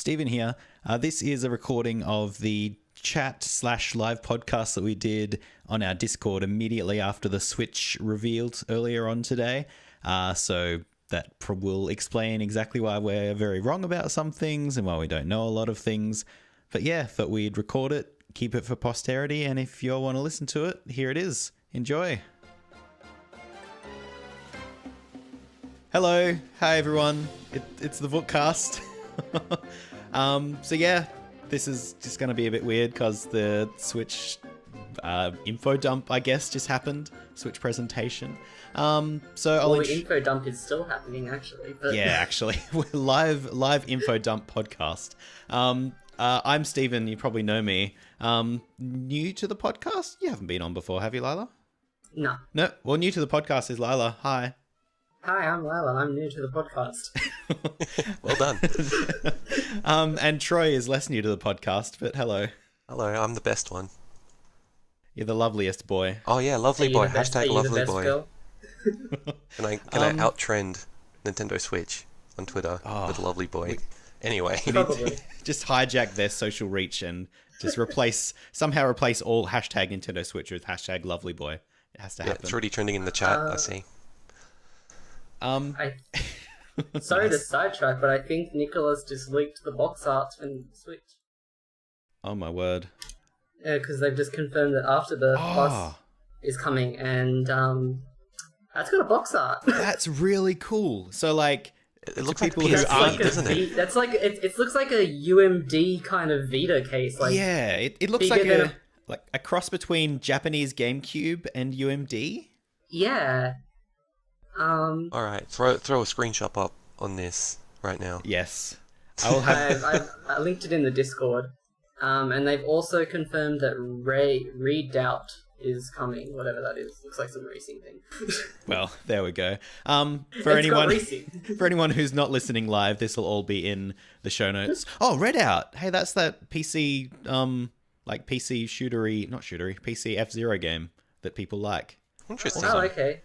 Stephen here. This is a recording of the chat/live podcast that we did on our Discord immediately after the Switch revealed earlier on today. So that will explain exactly why we're very wrong about some things and why we don't know a lot of things. But yeah, thought we'd record it, keep it for posterity, and if you all want to listen to it, here it is. Enjoy. Hello. Hi, everyone. It's the Vookcast. So yeah, this is just going to be a bit weird because the Switch info dump, I guess, just happened. Switch presentation. The info dump is still happening, actually. But... Yeah, actually. live info dump podcast. I'm Stephen. You probably know me. New to the podcast? You haven't been on before, have you, Lila? No. No? Well, new to the podcast is Lila. Hi. Hi, I'm Lila. I'm new to the podcast. Well done. And Troy is less new to the podcast, but hello. Hello, I'm the best one. You're the loveliest boy. Oh yeah, lovely boy. Best, Hashtag lovely boy. Girl? Can I out-trend Nintendo Switch on Twitter with lovely boy? Anyway. Just hijack their social reach and just somehow replace all hashtag Nintendo Switch with hashtag lovely boy. It has to happen. Yeah, it's already trending in the chat, I see. Sorry to sidetrack, but I think Nicholas just leaked the box art from Switch. Oh my word. Yeah, because they've just confirmed that Afterbirth Plus is coming, and that's got a box art. That's really cool. So, like, it looks like people who aren't, doesn't it? That's like it looks like a UMD kind of Vita case. Like, yeah, it looks like a cross between Japanese GameCube and UMD. Yeah. All right, throw a screenshot up on this right now. Yes, I will have. I linked it in the Discord, and they've also confirmed that Redoubt is coming. Whatever that is, looks like some racing thing. Well, there we go. For anyone who's not listening live, this will all be in the show notes. Oh, Redoubt. Hey, that's that PC like PC PC F-Zero game that people like. Interesting. Oh, okay.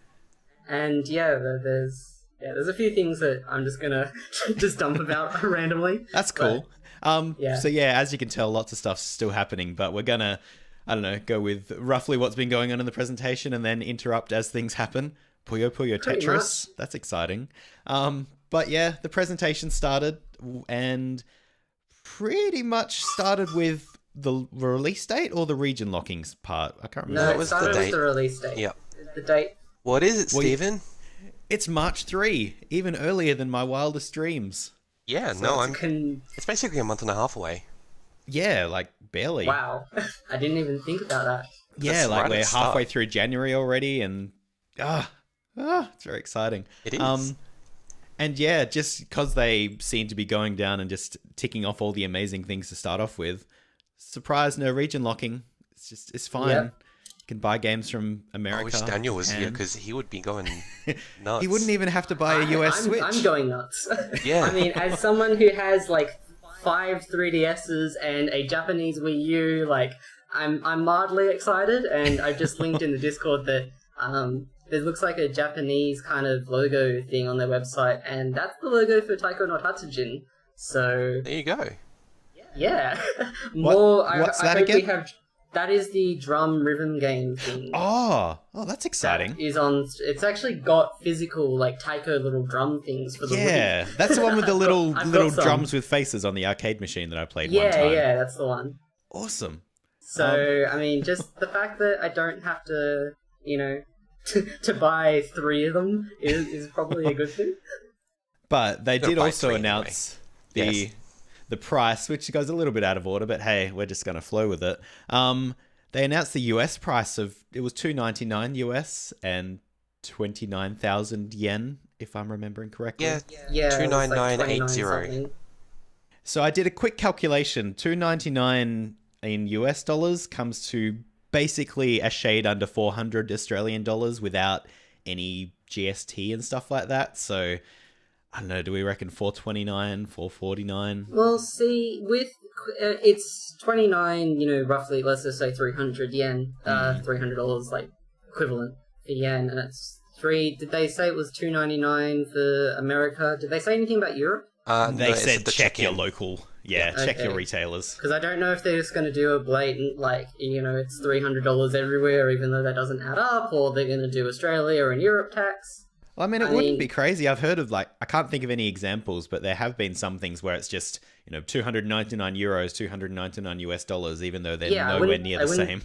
And yeah, there's a few things that I'm just gonna just dump about randomly. That's cool. Yeah. So yeah, as you can tell, lots of stuff's still happening, but we're gonna, I don't know, go with roughly what's been going on in the presentation and then interrupt as things happen. Puyo Tetris. That's exciting. But yeah, the presentation started and pretty much started with the release date or the region lockings part. I can't remember. No, it started with the release date. Yeah. The date. What is it, Stephen? It's March 3, even earlier than my wildest dreams. Yeah, So it's basically a month and a half away. Yeah, like barely. Wow, I didn't even think about that. Yeah, That's like right we're at the start. halfway through January already, and it's very exciting. It is. And yeah, just because they seem to be going down and just ticking off all the amazing things to start off with, surprise, no region locking. It's fine. Yep. You can buy games from America. I wish Daniel was here because he would be going nuts. He wouldn't even have to buy a US Switch. I'm going nuts. Yeah. I mean, as someone who has like 5 3DSs and a Japanese Wii U, like I'm mildly excited, and I've just linked in the Discord that there looks like a Japanese kind of logo thing on their website, and that's the logo for Taiko no Tatsujin. So there you go. Yeah. What's that again? That is the drum rhythm game thing. Oh, that's exciting. It's actually got physical, like, Taiko little drum things for the Yeah, Wii. that's the one with the little drums with faces on the arcade machine that I played one time. Yeah, that's the one. Awesome. So, I mean, just the fact that I don't have to, to buy 3 of them is probably a good thing. But they did also announce anyway. the price, which goes a little bit out of order, but hey, we're just going to flow with it. They announced the US price it was $299 US and 29,000 yen, if I'm remembering correctly. Yeah, 29980. So I did a quick calculation. $299 in US dollars comes to basically a shade under 400 Australian dollars without any GST and stuff like that. So I don't know, do we reckon 429, 449? Well, see, with it's 29, roughly, let's just say 300 yen, $300, like, equivalent for yen, and it's did they say it was $2.99 for America? Did they say anything about Europe? They said check your local Yeah, check your retailers. Because I don't know if they're just going to do a blatant, like, it's $300 everywhere, even though that doesn't add up, or they're going to do Australia and Europe tax. Well, I mean, it wouldn't be crazy. I've heard of, I can't think of any examples, but there have been some things where it's just, 299 euros, 299 US dollars, even though they're nowhere near the same.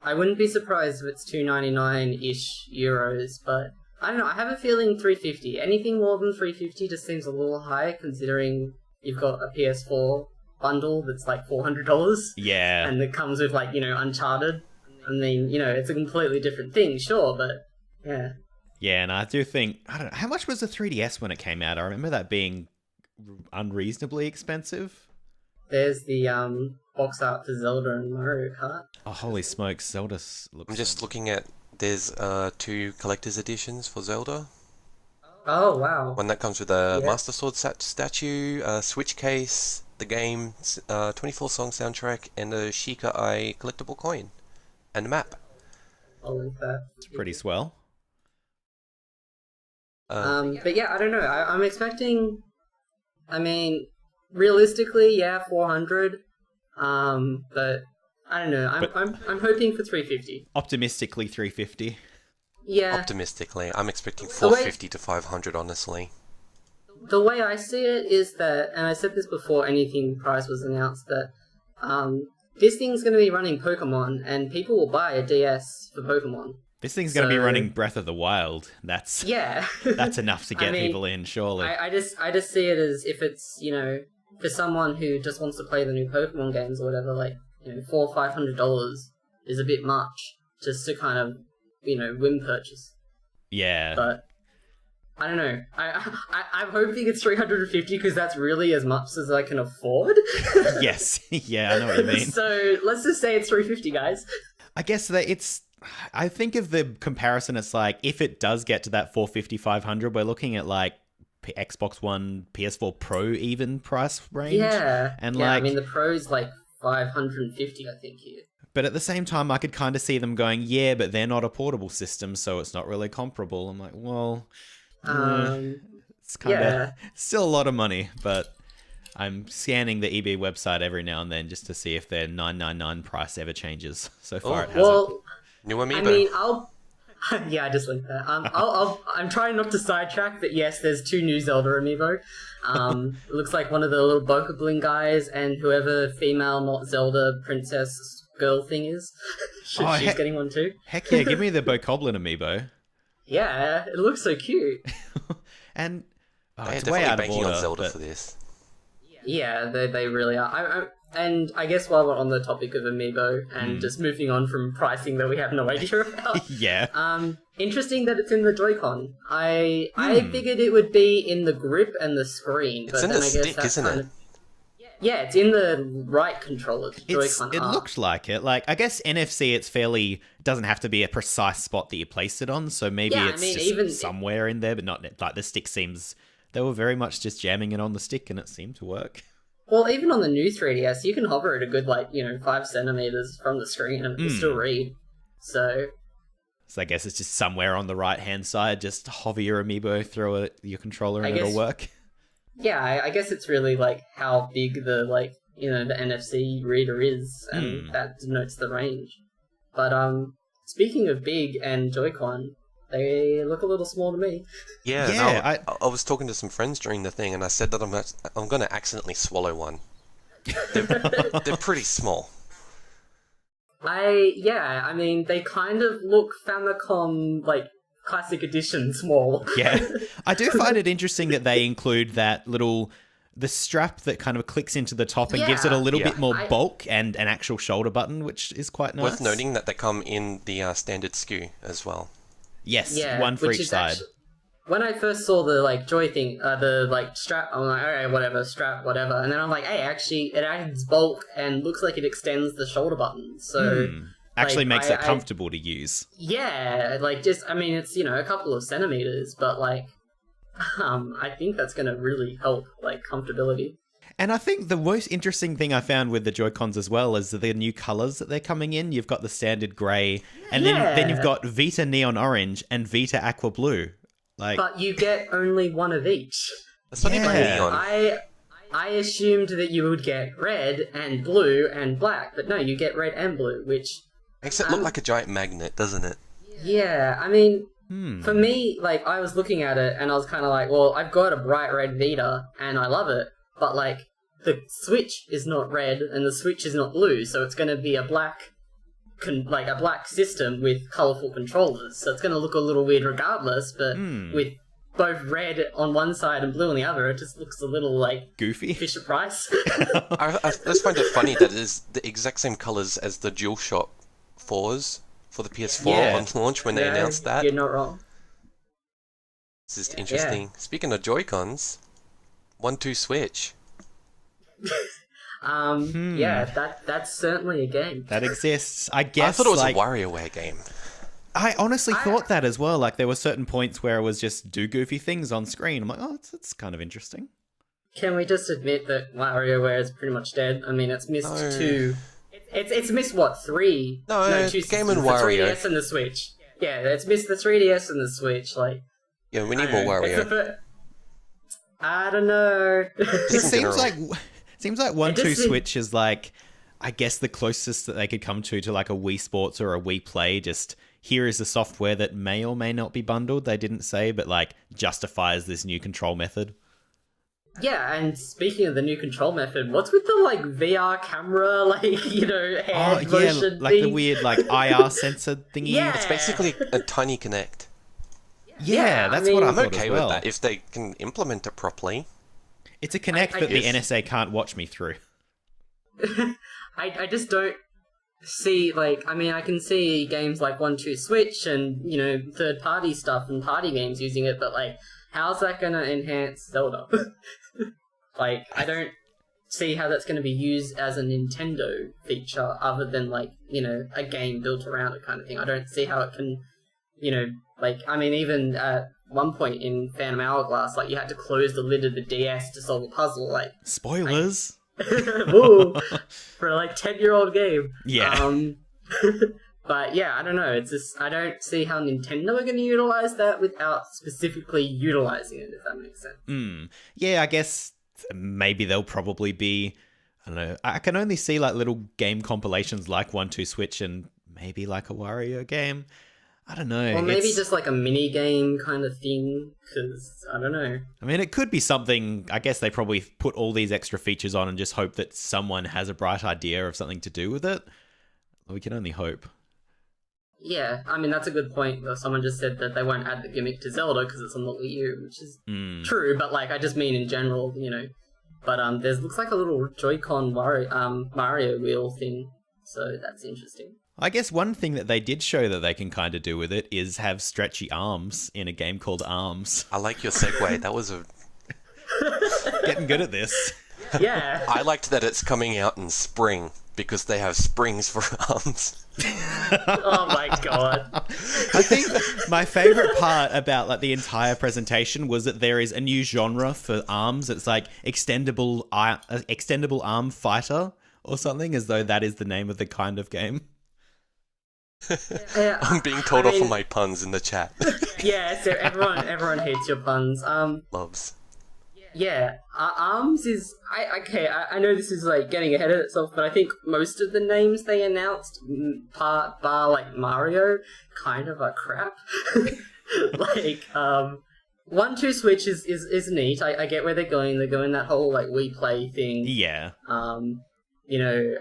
I wouldn't be surprised if it's 299-ish euros, but I don't know. I have a feeling 350. Anything more than 350 just seems a little high, considering you've got a PS4 bundle that's like $400. Yeah. And it comes with Uncharted. I mean, it's a completely different thing, sure, but yeah. Yeah, and I do think, I don't know, how much was the 3DS when it came out? I remember that being unreasonably expensive. There's the box art for Zelda and Mario Kart. Oh, holy smokes, Zelda looks... I'm just looking at, there's 2 collector's editions for Zelda. Oh, wow. One that comes with a Master Sword statue, a Switch case, the game, 24-song soundtrack, and a Sheikah Eye collectible coin. And a map. I'll link that. It's pretty swell. But yeah, I don't know. I'm expecting... I mean, realistically, 400. But I don't know. I'm hoping for 350. Optimistically, 350. Yeah. Optimistically, I'm expecting 450 to 500. Honestly. The way I see it is that, and I said this before anything price was announced, that this thing's going to be running Pokemon, and people will buy a DS for Pokemon. This thing's going to be running Breath of the Wild. That's that's enough to get people in, surely. I just see it as if it's for someone who just wants to play the new Pokemon games or whatever, $400 or $500 is a bit much just to kind of whim purchase. Yeah, but I don't know. I'm hoping it's 350 because that's really as much as I can afford. Yes, yeah, I know what you mean. So let's just say it's 350, guys. I guess that I think of the comparison, it's like, if it does get to that 450, 500, we're looking at Xbox One, PS4 Pro even price range. Yeah. And I mean, the Pro's 550, I think, here. But at the same time, I could kind of see them going, yeah, but they're not a portable system, so it's not really comparable. I'm like, well, it's kind of still a lot of money, but I'm scanning the eBay website every now and then just to see if their $9.99 price ever changes. So far, it hasn't. Well, new amiibo. I mean, I just linked that. I'm trying not to sidetrack, but yes, there's 2 new Zelda amiibo. It looks like one of the little Bokoblin guys and whoever female, not Zelda, princess girl thing is. She's getting one too. Heck yeah, give me the Bokoblin amiibo. Yeah, it looks so cute. And it's way out of banking order, on Zelda for this. Yeah, they really are. And I guess while we're on the topic of amiibo and just moving on from pricing that we have no idea about. Yeah. Interesting that it's in the Joy-Con. I figured it would be in the grip and the screen. It's in the stick, isn't it? Yeah, it's in the right controller. Joy-Con it looked like it. I guess NFC, it doesn't have to be a precise spot that you place it on. So maybe even somewhere in there, but not the stick seems. They were very much just jamming it on the stick, and it seemed to work. Well, even on the new 3DS, you can hover at a good 5 centimeters from the screen, and it will still read. So I guess it's just somewhere on the right hand side. Just hover your amiibo, throw your controller, and it'll work. Yeah, I guess it's really how big the the NFC reader is, and that denotes the range. But speaking of big and Joy-Con, they look a little small to me. Yeah. I was talking to some friends during the thing, and I said that I'm going to accidentally swallow one. They're pretty small. I mean, they kind of look Famicom Classic Edition small. Yeah, I do find it interesting that they include that the strap that kind of clicks into the top and gives it a little bit more bulk and an actual shoulder button, which is quite nice. Worth noting that they come in the standard SKU as well. Yes, one for each side. When I first saw the Joy thing, the strap, I'm like, alright, whatever, strap, whatever. And then I'm like, hey, actually, it adds bulk and looks like it extends the shoulder button. So actually makes it comfortable to use. Yeah, it's a couple of centimeters, but I think that's gonna really help comfortability. And I think the most interesting thing I found with the Joy-Cons as well is the new colours that they're coming in. You've got the standard grey, and then you've got Vita Neon Orange and Vita Aqua Blue. But you get only one of each. That's not even neon. I assumed that you would get red and blue and black, but no, you get red and blue, which... Makes it look like a giant magnet, doesn't it? Yeah, I mean, for me, like, I was looking at it and I was kind of like, well, I've got a bright red Vita and I love it, but, like, the Switch is not red and the Switch is not blue, so it's going to be a black system with colourful controllers, so it's going to look a little weird regardless, but with both red on one side and blue on the other, it just looks a little, like... Goofy? Fisher-Price. I just find it funny that it is the exact same colours as the DualShock 4s for the PS4 on launch when they announced that. You're not wrong. This is interesting. Yeah. Speaking of Joy-Cons, 1-2 Switch. Yeah, that's certainly a game. That exists. I guess. I thought it was a WarioWare game. I honestly thought that as well. Like, there were certain points where it was just do goofy things on screen. I'm like, oh, it's kind of interesting. Can we just admit that WarioWare is pretty much dead? I mean, it's missed two... It's missed, what, three? No, two Game and the Wario. 3DS and the Switch. Yeah, it's missed the 3DS and the Switch, like... Yeah, we need more Wario. I don't know. It seems like 1-2 Switch is, like, I guess the closest that they could come to like a Wii Sports or a Wii Play. Just, here is the software that may or may not be bundled, they didn't say, but, like, justifies this new control method. Yeah, and speaking of the new control method, what's with the, like, VR camera, like, you know, hand motion like thing? the weird, like, IR sensor thingy? Yeah. It's basically a tiny Kinect. Yeah, that's what I'm thought okay as well. with that if they can implement it properly. It's a Kinect that the NSA can't watch me through. I just don't see, like, I mean, I can see games like 1-2 Switch and, you know, third-party stuff and party games using it, but, like, how's that going to enhance Zelda? Like, I don't see how that's going to be used as a Nintendo feature other than, like, you know, a game built around it kind of thing. I don't see how it can, you know, like, I mean, even at one point in Phantom Hourglass, like, you had to close the lid of the DS to solve a puzzle, like... Spoilers! Ooh, for a, like, 10-year-old game. Yeah. But, yeah, I don't know, it's just, I don't see how Nintendo are going to utilize that without specifically utilizing it, if that makes sense. Yeah, I guess maybe they'll probably be, I don't know, I can only see, like, little game compilations like 1-2 Switch and maybe, like, a Wario game. I don't know. Or maybe just like a mini game kind of thing, because I don't know. I mean, it could be something. I guess they probably put all these extra features on and just hope that someone has a bright idea of something to do with it. We can only hope. Yeah, I mean, that's a good point, though. Someone just said that they won't add the gimmick to Zelda because it's on the Wii U, which is true, but, like, I just mean in general, you know. But there's looks like a little Joy-Con Mario wheel thing, so that's interesting. I guess one thing that they did show that they can kind of do with it is have stretchy arms in a game called Arms. I like your segue. That was a... Getting good at this. Yeah. I liked that it's coming out in spring because they have springs for arms. Oh my god. I think my favorite part about, like, the entire presentation was that there is a new genre for arms. It's like extendable arm fighter or something, as though that is the name of the kind of game. Yeah, I'm being told off for my puns in the chat. Yeah, so everyone hates your puns. Loves. Yeah, Arms is... I know this is, like, getting ahead of itself, but I think most of the names they announced, bar like, Mario, kind of are crap. Like, 1-2 Switch is neat. I get where they're going. They're going that whole, like, Wii Play thing. Yeah. You know,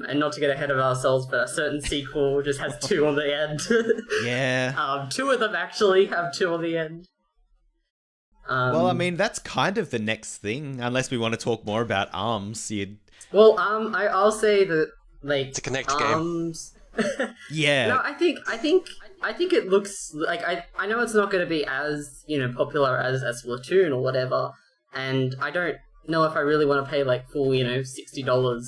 and not to get ahead of ourselves, but a certain sequel just has 2 on the end. Yeah. 2 of them actually have 2 on the end. Well, I mean, that's kind of the next thing, unless we want to talk more about Arms. Well, I'll say that, like, it's a Kinect Arms... game. Yeah. No, I think it looks like I know it's not going to be as, you know, popular as Splatoon or whatever, and I don't know if I really want to pay, like, full, you know, $60,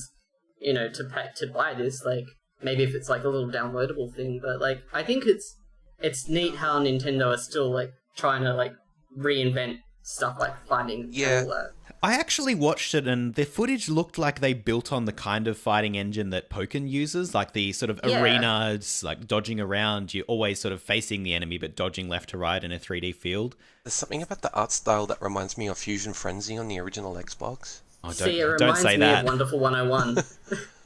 you know, to buy this. Like, maybe if it's like a little downloadable thing, but, like, I think it's neat how Nintendo is still, like, trying to, like, reinvent stuff like fighting. Yeah. And all that. I actually watched it, and the footage looked like they built on the kind of fighting engine that Pokken uses, like the sort of arenas, like dodging around. You're always sort of facing the enemy, but dodging left to right in a 3D field. There's something about the art style that reminds me of Fusion Frenzy on the original Xbox. See, it don't reminds say me that. of Wonderful 101.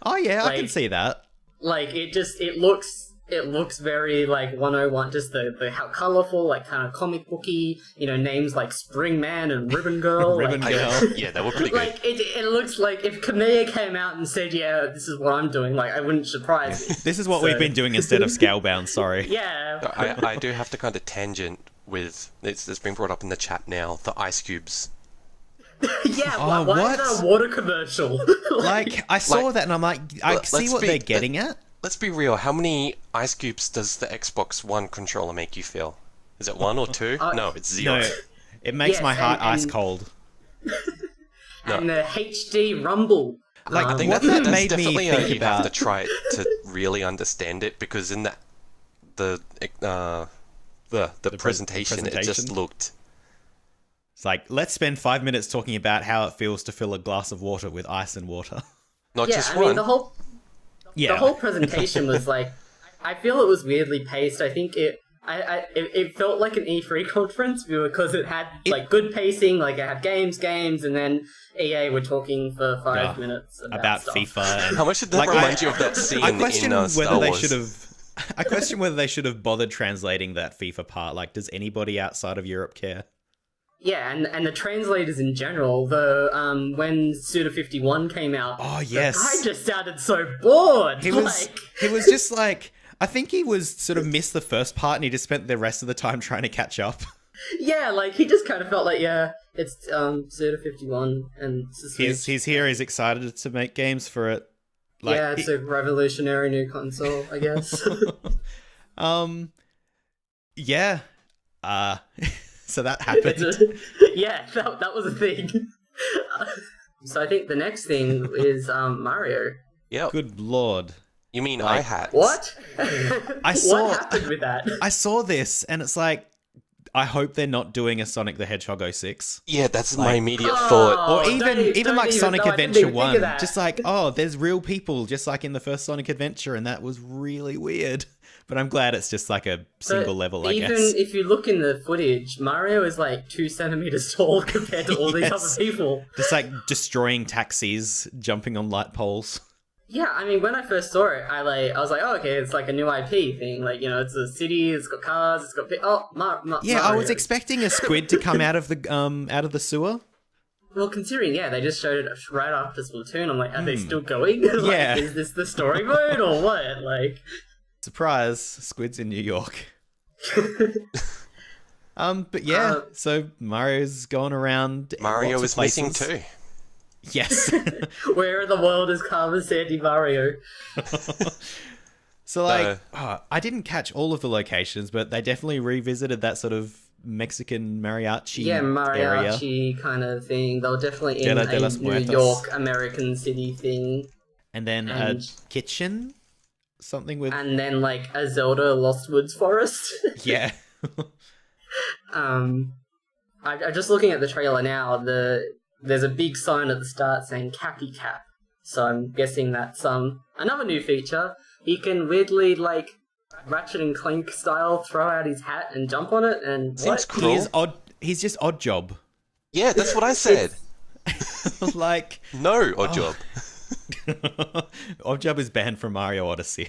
Oh yeah, I can Like- see that. Like, it looks very, like, 101, just the how colourful, like, kind of comic booky, names like Spring Man and Ribbon Girl. Ribbon like, Girl. Yeah, they were pretty good. Like, it looks like if Kamiya came out and said, yeah, this is what I'm doing, like, I wouldn't surprise me. This is what So- we've been doing instead of Scalebound, sorry. Yeah. I do have to kind of tangent with, it's been brought up in the chat now, the ice cubes. Yeah, Oh, why what? is that a water commercial? Like, I saw Like- that and I'm like, I Let's see what be- they're getting at. Let's be real, how many ice cubes does the Xbox One controller make you feel? Is it 1 or 2? No, it's 0. No, it makes Yes, my heart and- ice cold. And the HD Rumble. Like, I think what that's that made me definitely think you about... have to try to really understand it, because in the presentation, it just presentation? looked... It's like, let's spend 5 minutes talking about how it feels to fill a glass of water with ice and water. Not Yeah, just I mean, one. the whole Yeah. presentation was like, I feel it was weirdly paced. I think it felt like an E3 conference because it had like good pacing, like it had games, and then EA were talking for 5 minutes about stuff. FIFA. And, How much did that like, remind you of that scene I question in Star whether they Wars? should have... I question whether they should have bothered translating that FIFA part. Like, does anybody outside of Europe care? Yeah, and the translators in general, when Suda 51 came out, Oh, yes. the guy just sounded so bored. He like, was just like... I think he was sort of missed the first part and he just spent the rest of the time trying to catch up. yeah, like he just kind of felt like, yeah, it's Suda 51 and it's a Switch. He's here, he's excited to make games for it. Like, Yeah, it's a revolutionary new console, I guess. Yeah. So that happened. Yeah, that was a thing. So I think the next thing is Mario. Yep. Good lord. You mean Like, iHats? What? saw- What happened with that? I saw this and it's like, I hope they're not doing a Sonic the Hedgehog 06. Yeah, that's my Like- immediate Oh, thought. Or even don't like even- Sonic no, I didn't Adventure even think of 1. that. Just like, oh, there's real people, just like in the first Sonic Adventure, and that was really weird. But I'm glad it's just like a single level, I Even guess. if you look in the footage, Mario is like 2 centimeters tall compared to all these Yes. other people. Just like destroying taxis, jumping on light poles. Yeah, I mean, when I first saw it, I was like, oh, okay, it's like a new IP thing. Like, it's a city, it's got cars, it's got Yeah, I was expecting a squid to come out of the sewer. Well, considering, yeah, they just showed it right after Splatoon. I'm like, are they still going? Like, Yeah. is this the story mode or what? Like, Surprise, squids in New York. But yeah, so Mario's going around. Mario lots is of missing places. too. Yes. where in the world is Carmen Sandy Mario? So like, I didn't catch all of the locations, but they definitely revisited that sort of Mexican mariachi Yeah, area. mariachi kind of thing. They were definitely in Dia de a los New Muertos. York American city thing. And then And- a kitchen, something with And then, like, a Zelda Lost Woods forest. yeah. I'm just looking at the trailer now. There's a big sign at the start saying Cappy Cap. So I'm guessing that's another new feature. He can weirdly, like, Ratchet and Clank style throw out his hat and jump on it and Seems what? cool. He is odd. He's just odd job. Yeah, that's what I said. Like No, odd job. odd job is banned from Mario Odyssey.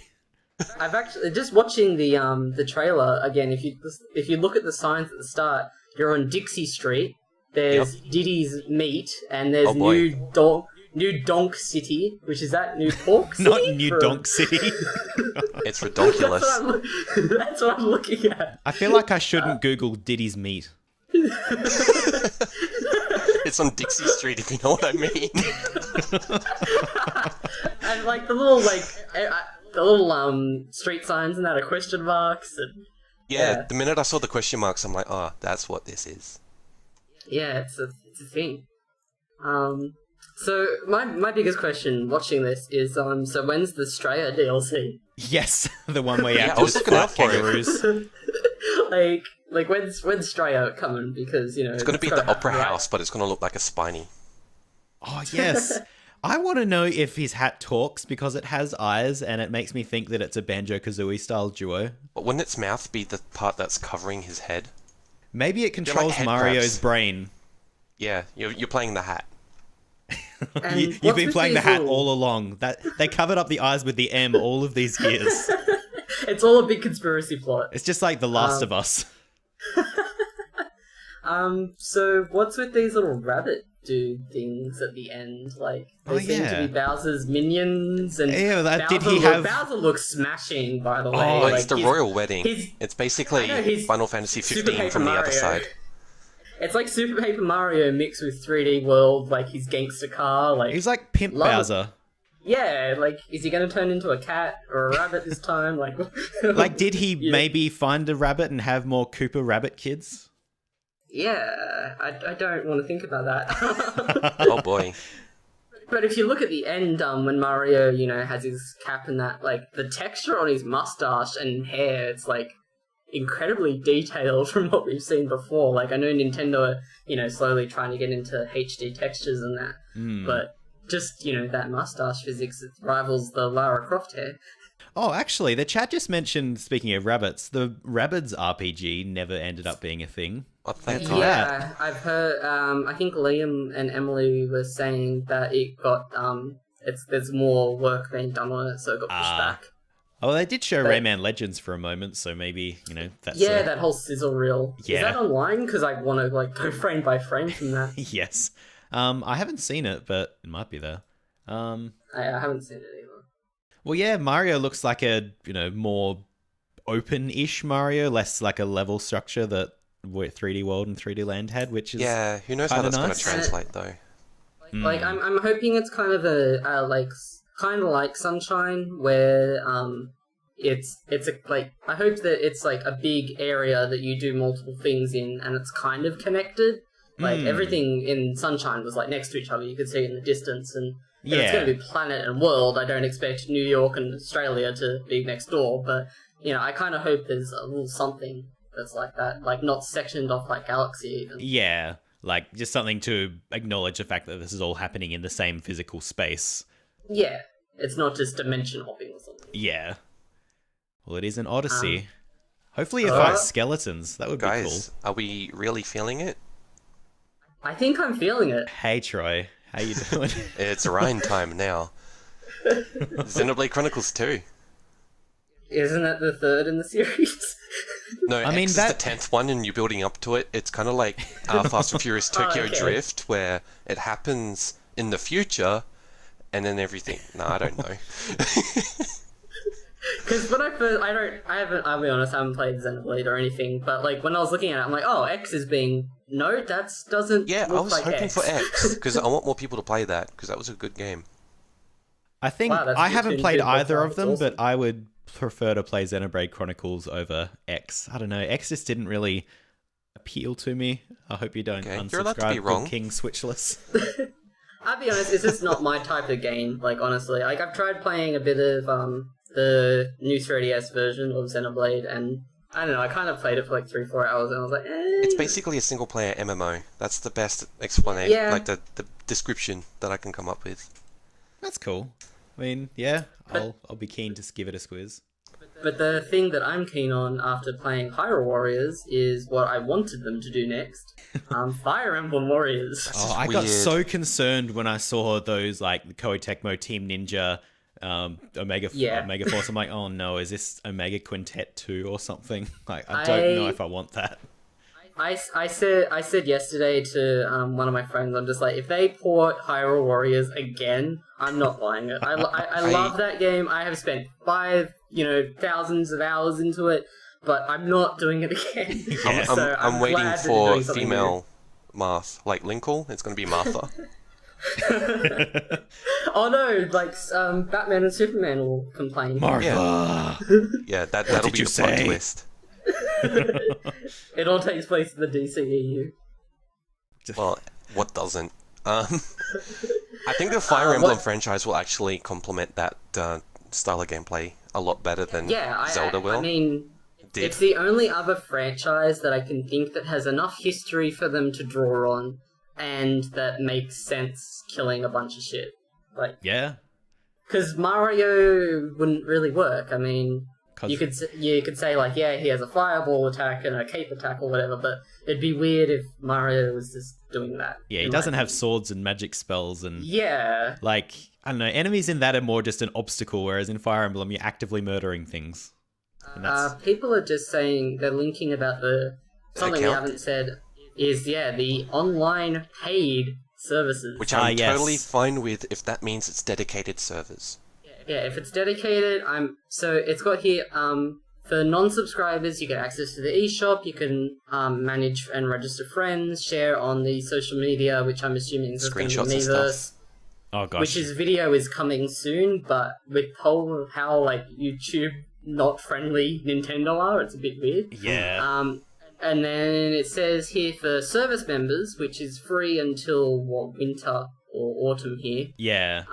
I've actually just watching the trailer again. If you look at the signs at the start, you're on Dixie Street. There's Diddy's Meat, and there's Oh, boy. New Donk City, which is that New Pork City? Not New Donk City. It's ridiculous. That's what I'm looking at. I feel like I shouldn't Google Diddy's meat. It's on Dixie Street, if you know what I mean. And like the little street signs and that are question marks and Yeah, the minute I saw the question marks, I'm like, oh, that's what this is. yeah, it's a thing. So my biggest question watching this is so when's the Straya DLC? Yes, the one where you Yeah, have I to was just looking fight out for it. kangaroos. like when's Straya coming? Because It's going to be at the Opera House, but it's going to look like a spiny. Oh, yes. I want to know if his hat talks because it has eyes and it makes me think that it's a Banjo-Kazooie style duo. But wouldn't its mouth be the part that's covering his head? Maybe it controls head Mario's crabs. brain. Yeah, you're playing the hat. And You've what's been with playing the these hat little- all along. That they covered up the eyes with the M all of these years. It's all a big conspiracy plot. It's just like The Last of Us. So what's with these little rabbit dude things at the end? Like, they seem to be Bowser's minions, and Bowser looks smashing, by the way. Oh, like, it's the royal wedding. It's basically he's Final Fantasy Super 15 Paper from the other Mario. side. It's like Super Paper Mario mixed with 3D World, like his gangster car. Like, He's like Pimp Bowser. Yeah, like, is he going to turn into a cat or a rabbit this time? Like, like, did he maybe find a rabbit and have more Koopa rabbit kids? Yeah, I don't want to think about that. Oh boy. But if you look at the end, when Mario, has his cap and that, like, the texture on his mustache and hair, it's, like, incredibly detailed from what we've seen before. Like, I know Nintendo are, slowly trying to get into HD textures and that, but just, that mustache physics, it rivals the Lara Croft hair. Oh, actually, the chat just mentioned, speaking of rabbits, the Rabbids RPG never ended up being a thing. Oh, thank God. Yeah, I've heard, I think Liam and Emily were saying that it got, there's more work being done on it, so it got pushed back. Oh, they did show Rayman Legends for a moment, so maybe, that's... Yeah, that whole sizzle reel. Yeah. Is that online? Because I want to, like, go frame by frame from that. Yes. I haven't seen it, but it might be there. I haven't seen it either. Well, yeah, Mario looks like a, more open-ish Mario, less like a level structure that 3D World and 3D Land had, which is who knows how that's going to nice. translate, though. Like, I'm hoping it's kind of kind of like Sunshine, where it's I hope that it's like a big area that you do multiple things in, and it's kind of connected. Like, everything in Sunshine was like next to each other. You could see it in the distance, and if it's going to be planet and world, I don't expect New York and Australia to be next door, but I kind of hope there's a little something that's like that, like not sectioned off like Galaxy even. Yeah, like just something to acknowledge the fact that this is all happening in the same physical space. Yeah, it's not just dimension hopping or something. Yeah. Well, it is an Odyssey. Hopefully it fights skeletons. That would be cool. Guys, are we really feeling it? I think I'm feeling it. Hey, Troy. How you doing? It's Rhine time now. Xenoblade Chronicles 2. Isn't that the third in the series? No, X is the 10th one, and you're building up to it. It's kind of like Fast and Furious Tokyo Drift, where it happens in the future, and then everything. No, I don't know. Because when I'll be honest, I haven't played Xenoblade or anything, but like when I was looking at it, I'm like, oh, X is being... No, that doesn't Yeah, look I was like hoping X. for X, because I want more people to play that, because that was a good game. I think Wow, that's I haven't good. played Good. either That's of them, awesome. but I would prefer to play Xenoblade Chronicles over X. I don't know. X just didn't really appeal to me. I hope you don't Okay, you're allowed to be unsubscribe, wrong. Good King Switchless. I'll be honest, it's just not my type of game, like, honestly. Like, I've tried playing a bit of the new 3DS version of Xenoblade, and I don't know, I kind of played it for like 3-4 hours, and I was like, It's basically a single-player MMO. That's the best explanation, like the description that I can come up with. That's cool. I mean, yeah, I'll be keen to give it a squiz. But the thing that I'm keen on after playing Hyrule Warriors is what I wanted them to do next. Fire Emblem Warriors. Oh, I got so concerned when I saw those, like, the Koei Tecmo Team Ninja Omega Force. I'm like, oh no, is this Omega Quintet 2 or something? Like, I don't know if I want that. I said yesterday to one of my friends, I'm just like, if they port Hyrule Warriors again, I'm not buying it. I love that game. I have spent thousands of hours into it, but I'm not doing it again. Yeah. So I'm glad waiting that for they're doing something female Marth, like Linkle. It's going to be Martha. Oh no, like Batman and Superman will complain. Martha! Yeah, that'll be the plot twist. It all takes place in the DCEU. Well, what doesn't? I think the Fire Emblem franchise will actually complement that style of gameplay a lot better than Zelda will. I mean, it's the only other franchise that I can think that has enough history for them to draw on, and that makes sense killing a bunch of shit. Like, Yeah. because Mario wouldn't really work. I mean, you could say like, yeah, he has a fireball attack and a cape attack or whatever, but it'd be weird if Mario was just doing that. Yeah, he doesn't have swords and magic spells and like, I don't know, enemies in that are more just an obstacle, whereas in Fire Emblem you're actively murdering things. People are just saying they're linking about something we haven't said is the online paid services, which I'm totally fine with if that means it's dedicated servers. Yeah, if it's dedicated, so it's got here, for non-subscribers, you get access to the eShop, you can manage and register friends, share on the social media, which I'm assuming is going to be Miiverse. Oh gosh. Which video is coming soon, but with how like YouTube not friendly Nintendo are, it's a bit weird. Yeah. And then it says here for service members, which is free until winter or autumn here. Yeah.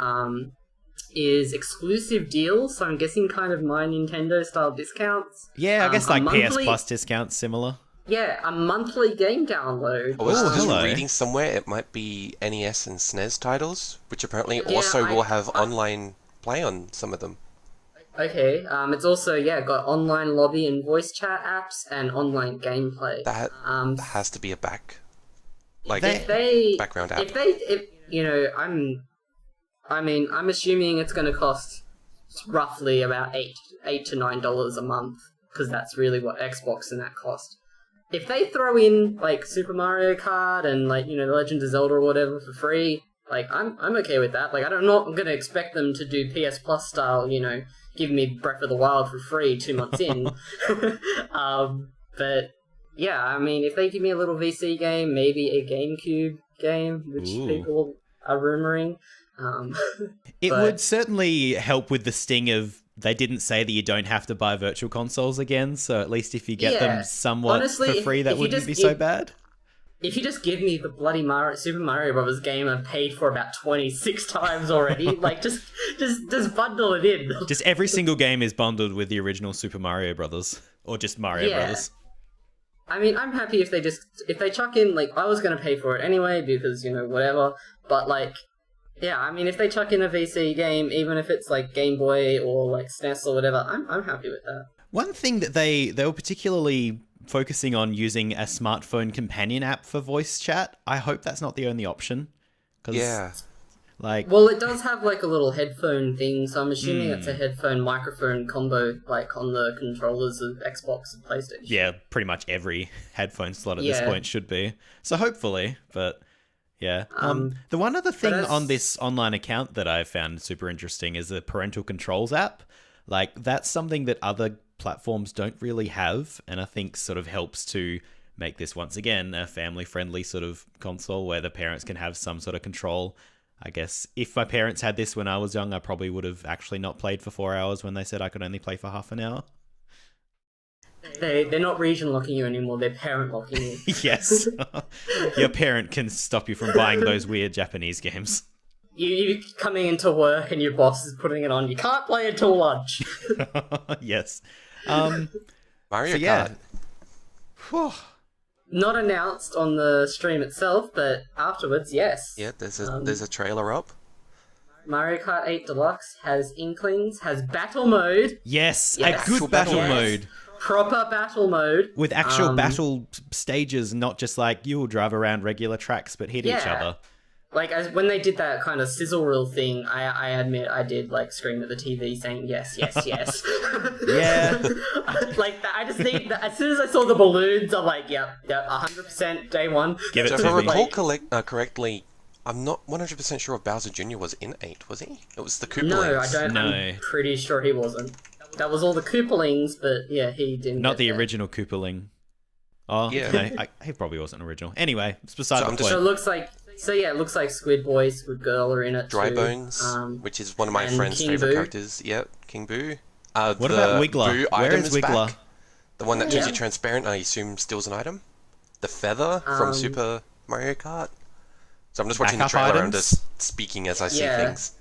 Is exclusive deals, so I'm guessing kind of My Nintendo style discounts. Yeah, I guess like PS Plus discounts, similar. Yeah, a monthly game download. I was just reading somewhere it might be NES and SNES titles, which apparently also will have online play on some of them. Okay, it's also, got online lobby and voice chat apps and online gameplay. That has to be a background app. I'm assuming it's going to cost roughly about $8 to $9 a month, because that's really what Xbox and that cost. If they throw in like Super Mario Kart and like The Legend of Zelda or whatever for free, like I'm okay with that. Like I'm not going to expect them to do PS Plus style, give me Breath of the Wild for free 2 months in. But yeah, I mean, if they give me a little VC game, maybe a GameCube game, which people are rumoring. It would certainly help with the sting of they didn't say that you don't have to buy virtual consoles again, so at least if you get them somewhat for free, that wouldn't be so bad. If you just give me the bloody Super Mario Brothers game I've paid for about 26 times already, like just bundle it in. Just every single game is bundled with the original Super Mario Brothers, or just Mario Brothers. I mean, I'm happy if they chuck in, like, I was going to pay for it anyway because, whatever, but like, yeah, I mean, if they chuck in a VC game, even if it's like Game Boy or like SNES or whatever, I'm happy with that. One thing that they were particularly focusing on using a smartphone companion app for voice chat. I hope that's not the only option. Well, it does have like a little headphone thing, so I'm assuming it's a headphone microphone combo, like on the controllers of Xbox and PlayStation. Yeah, pretty much every headphone slot at this point should be. So hopefully, but yeah. The one other thing on this online account that I found super interesting is the Parental Controls App. Like, that's something that other platforms don't really have, and I think sort of helps to make this, once again, a family-friendly sort of console where the parents can have some sort of control. I guess if my parents had this when I was young, I probably would have actually not played for 4 hours when they said I could only play for half an hour. They're not region locking you anymore, they're parent locking you. Yes. Your parent can stop you from buying those weird Japanese games. You coming into work and your boss is putting it on. You can't play until lunch. Yes. Mario Kart. Whew. Not announced on the stream itself, but afterwards, yes. Yeah, there's a trailer up. Mario Kart 8 Deluxe has Inklings, has battle mode. Yes, a good battle mode. Proper battle mode. With actual battle stages, not just like you'll drive around regular tracks, but hit each other. Like, when they did that kind of sizzle reel thing, I admit I did, like, scream at the TV saying, yes, yes, yes. Yeah. Like, I just think that as soon as I saw the balloons, I'm like, yep, 100% day one. Give it so to if I me. recall correctly, I'm not 100% sure if Bowser Jr. was in 8, was he? It was the Koopalings. No, I don't. No. I'm pretty sure he wasn't. That was all the Koopalings, but yeah, he didn't. Not the original Koopaling. Oh, yeah. No, he probably wasn't original. Anyway, it's beside the point. So it looks like... So yeah, it looks like Squid Boy, Squid Girl are in it Dry too. Bones, which is one of my friend's favourite characters. Yep, King Boo. What about Wiggler? Where is Wiggler? Back. The one that turns you transparent, I assume steals an item. The feather from Super Mario Kart. So I'm just watching the trailer and I'm just speaking as I see things.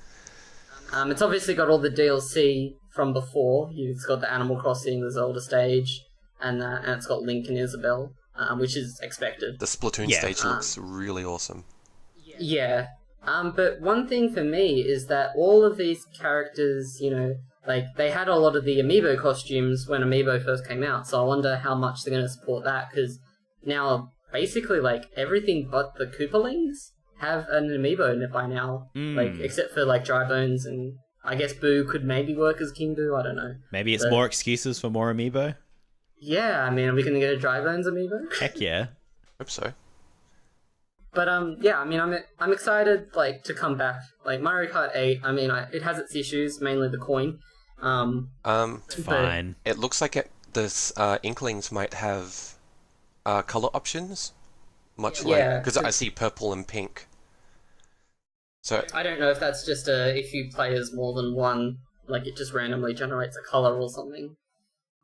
It's obviously got all the DLC from before. It's got the Animal Crossing, the Zelda stage, and it's got Link and Isabelle, which is expected. The Splatoon stage looks really awesome. Yeah. But one thing for me is that all of these characters, like they had a lot of the amiibo costumes when amiibo first came out, so I wonder how much they're going to support that, because now basically like everything but the Koopalings have an amiibo by now, like except for like Dry Bones, and I guess Boo could maybe work as King Boo, I don't know. Maybe it's more excuses for more amiibo? Yeah, I mean, are we going to get a Dry Bones amiibo? Heck yeah. Hope so. But yeah, I mean, I'm excited like to come back. Like Mario Kart 8, I mean, it has its issues, mainly the coin. It's fine. It looks like this Inklings might have color options, much like because I see purple and pink. So I don't know if that's just if you play as more than one, like it just randomly generates a color or something,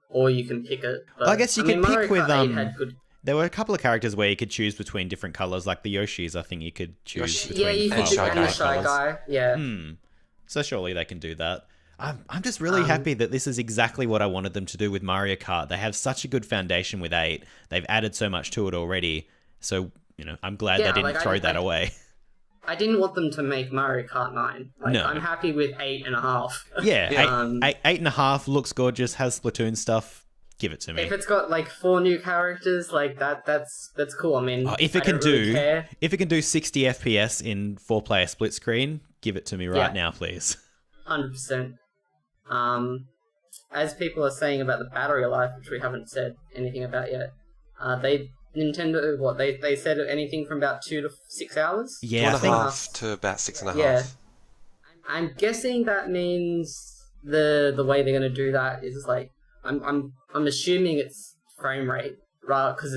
or you can pick it. But, I guess you could pick with had good... There were a couple of characters where you could choose between different colors, like the Yoshis. I think you could choose between you could choose the Shy Guy. Yeah. So surely they can do that. I'm just really happy that this is exactly what I wanted them to do with Mario Kart. They have such a good foundation with 8. They've added so much to it already. So, I'm glad they didn't throw that away. I didn't want them to make Mario Kart 9. Like, no. I'm happy with 8.5. Yeah, 8.5 looks gorgeous, has Splatoon stuff. Give it to me. If it's got like 4 new characters, like that's cool. I mean, if it can do 60 FPS in 4-player split screen, give it to me right now, please. 100%. As people are saying about the battery life, which we haven't said anything about yet, Nintendo, what they said anything from about 2 to 6 hours. Yeah, 2.5 to about 6.5. Yeah, I'm guessing that means the way they're going to do that is like I'm assuming it's frame rate, right? Because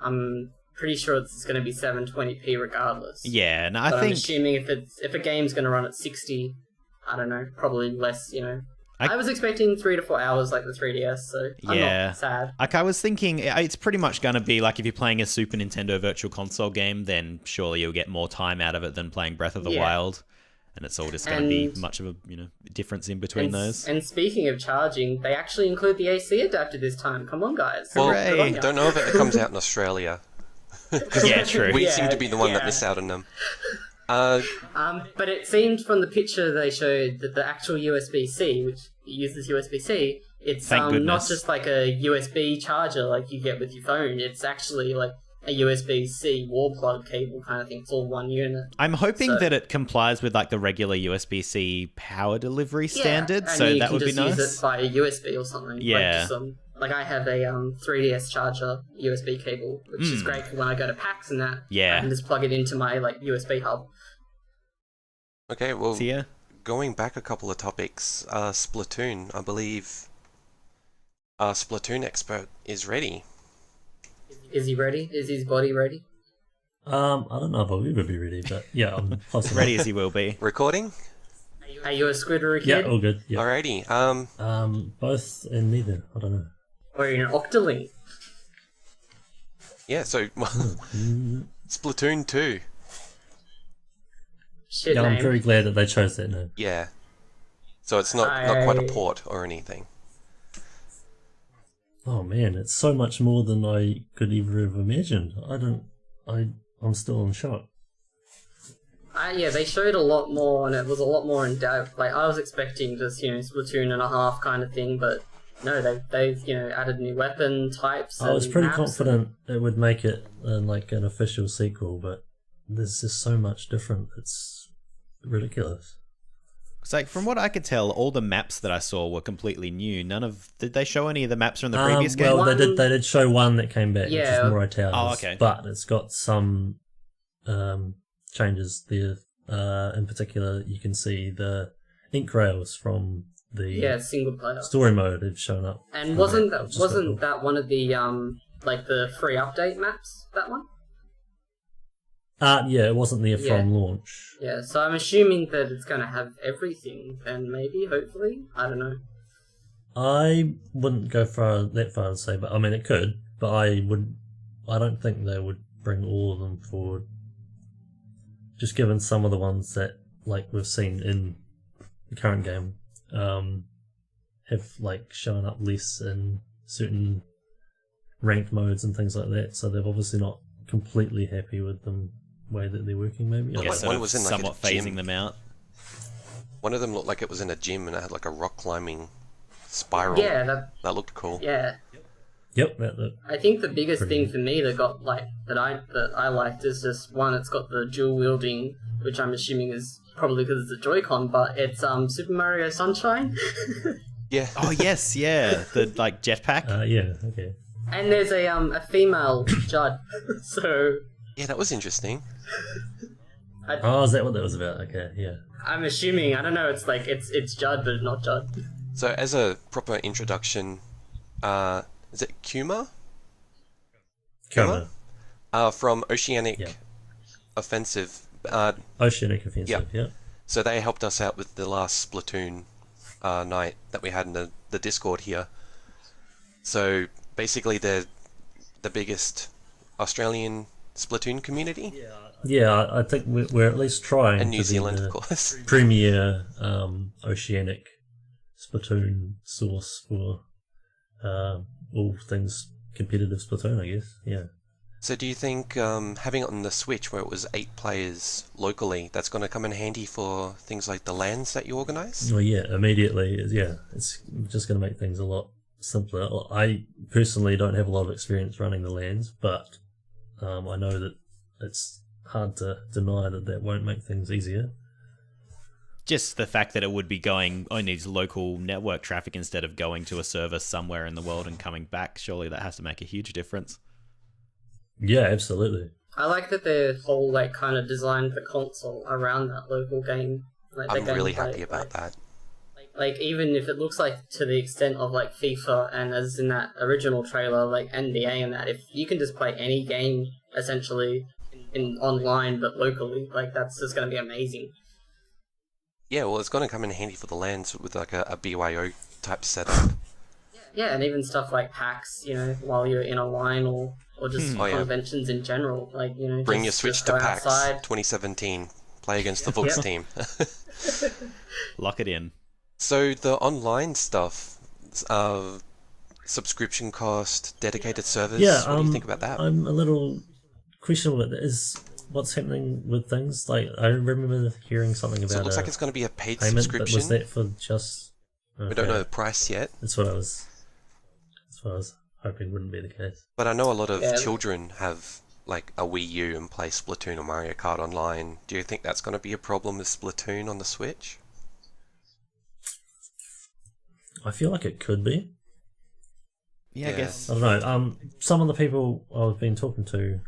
I'm pretty sure it's going to be 720p regardless. Yeah, no, I'm assuming if a game's going to run at 60, I don't know, probably less. I was expecting 3 to 4 hours like the 3DS, so I'm not sad. Like I was thinking, it's pretty much going to be like if you're playing a Super Nintendo Virtual Console game, then surely you'll get more time out of it than playing Breath of the Wild. And it's all just going to be much of a difference in between those. And speaking of charging, they actually include the AC adapter this time. Come on, guys. Well, I don't know if it comes out in Australia. Yeah, true. We seem to be the one that missed out on them. But it seemed from the picture they showed that the actual USB-C, which uses USB-C, it's not just like a USB charger like you get with your phone. It's actually like a USB-C wall plug cable kind of thing. It's all one unit. I'm hoping that it complies with like the regular USB-C power delivery standard, so that would be nice. You can just use it via USB or something. Yeah. Like I have a 3DS charger USB cable, which is great for when I go to PAX and that. Yeah. I can just plug it into my like USB hub. Okay, well, going back a couple of topics, Splatoon, I believe our Splatoon expert is ready. Is he ready? Is his body ready? I don't know if I'll ever be ready, but yeah, I'm close enough. Ready as he will be. Recording? Are you a squid or a kid? Yeah, all good. Yeah. Alrighty. Both and neither. I don't know. Or you're an octoling? Yeah, so Splatoon 2. Shit yeah, name. I'm very glad that they chose that name. Yeah. So it's not quite a port or anything. Oh man, it's so much more than I could ever have imagined. I'm still in shock. Yeah, they showed a lot more, and it was a lot more in depth. Like I was expecting just Splatoon and a half kind of thing, but no, they've added new weapon types. I was pretty confident it would make it like an official sequel, but there's just so much different. It's ridiculous. It's like, from what I could tell, all the maps that I saw were completely new. Did they show any of the maps from the previous game? Well, they did show one that came back, which is Morai Towers. Oh, okay. But it's got some changes there. In particular, you can see the ink rails from the single player story mode have shown up. And wasn't that one of the like the free update maps? That one? Yeah, it wasn't there from launch. Yeah, so I'm assuming that it's going to have everything, then maybe, hopefully? I don't know. I wouldn't go that far to say, but I mean, it could, but I don't think they would bring all of them forward. Just given some of the ones that, like, we've seen in the current game, have, like, shown up less in certain ranked modes and things like that, so they're obviously not completely happy with them way that they're working, maybe. I guess one was in like somewhat phasing them out. One of them looked like it was in a gym and it had like a rock climbing spiral. Yeah, that looked cool. yeah. Yep. I think the biggest Pretty thing for me that got that I liked is just one. It's got the dual wielding, which I'm assuming is probably because it's a Joy-Con, but it's Super Mario Sunshine. Yeah. Oh yes, yeah, the like jetpack. Yeah. Okay. And there's a female Judd, so Yeah, that was interesting. Oh, is that what that was about? Okay. Yeah. I'm assuming, I don't know, it's like it's Judd, but not Judd. So as a proper introduction, is it Kyouma? Kyouma. From Oceanink Yeah. Offensive. Oceanink Offensive. Yeah. So they helped us out with the last Splatoon night that we had in the Discord here. So basically they're the biggest Australian Splatoon community. Yeah, I think we're at least trying. And New to Zealand, be the of course. Premier Oceanic Splatoon source for all things competitive Splatoon, I guess. Yeah. So do you think having it on the Switch, where it was 8 players locally, that's going to come in handy for things like the LANs that you organise? Well, yeah, immediately. Yeah, it's just going to make things a lot simpler. I personally don't have a lot of experience running the LANs, but I know that it's hard to deny that won't make things easier. Just the fact that it would be going on these local network traffic instead of going to a server somewhere in the world and coming back, surely that has to make a huge difference. Yeah, absolutely. I like that their whole kind of designed the console around that local game. I'm really happy about that. Like even if it looks like to the extent of FIFA, and as in that original trailer, NBA and that, if you can just play any game essentially in online but locally, that's just going to be amazing. Yeah, well, it's going to come in handy for the LANs with a BYO type setup. Yeah, and even stuff like PAX, while you're in a line or just conventions in general, Bring your Switch to PAX outside. 2017. Play against the Vookcast team. Lock it in. So the online stuff, subscription cost, dedicated servers. Yeah, what do you think about that? I'm a little questionable. Is what's happening with things I remember hearing something about. So it looks like it's going to be a paid payment, subscription. but was that for just? Okay. We don't know the price yet. That's what I was hoping wouldn't be the case. But I know a lot of children have a Wii U and play Splatoon or Mario Kart online. Do you think that's going to be a problem with Splatoon on the Switch? I feel like it could be. Yeah, I guess. I don't know. Some of the people I've been talking to,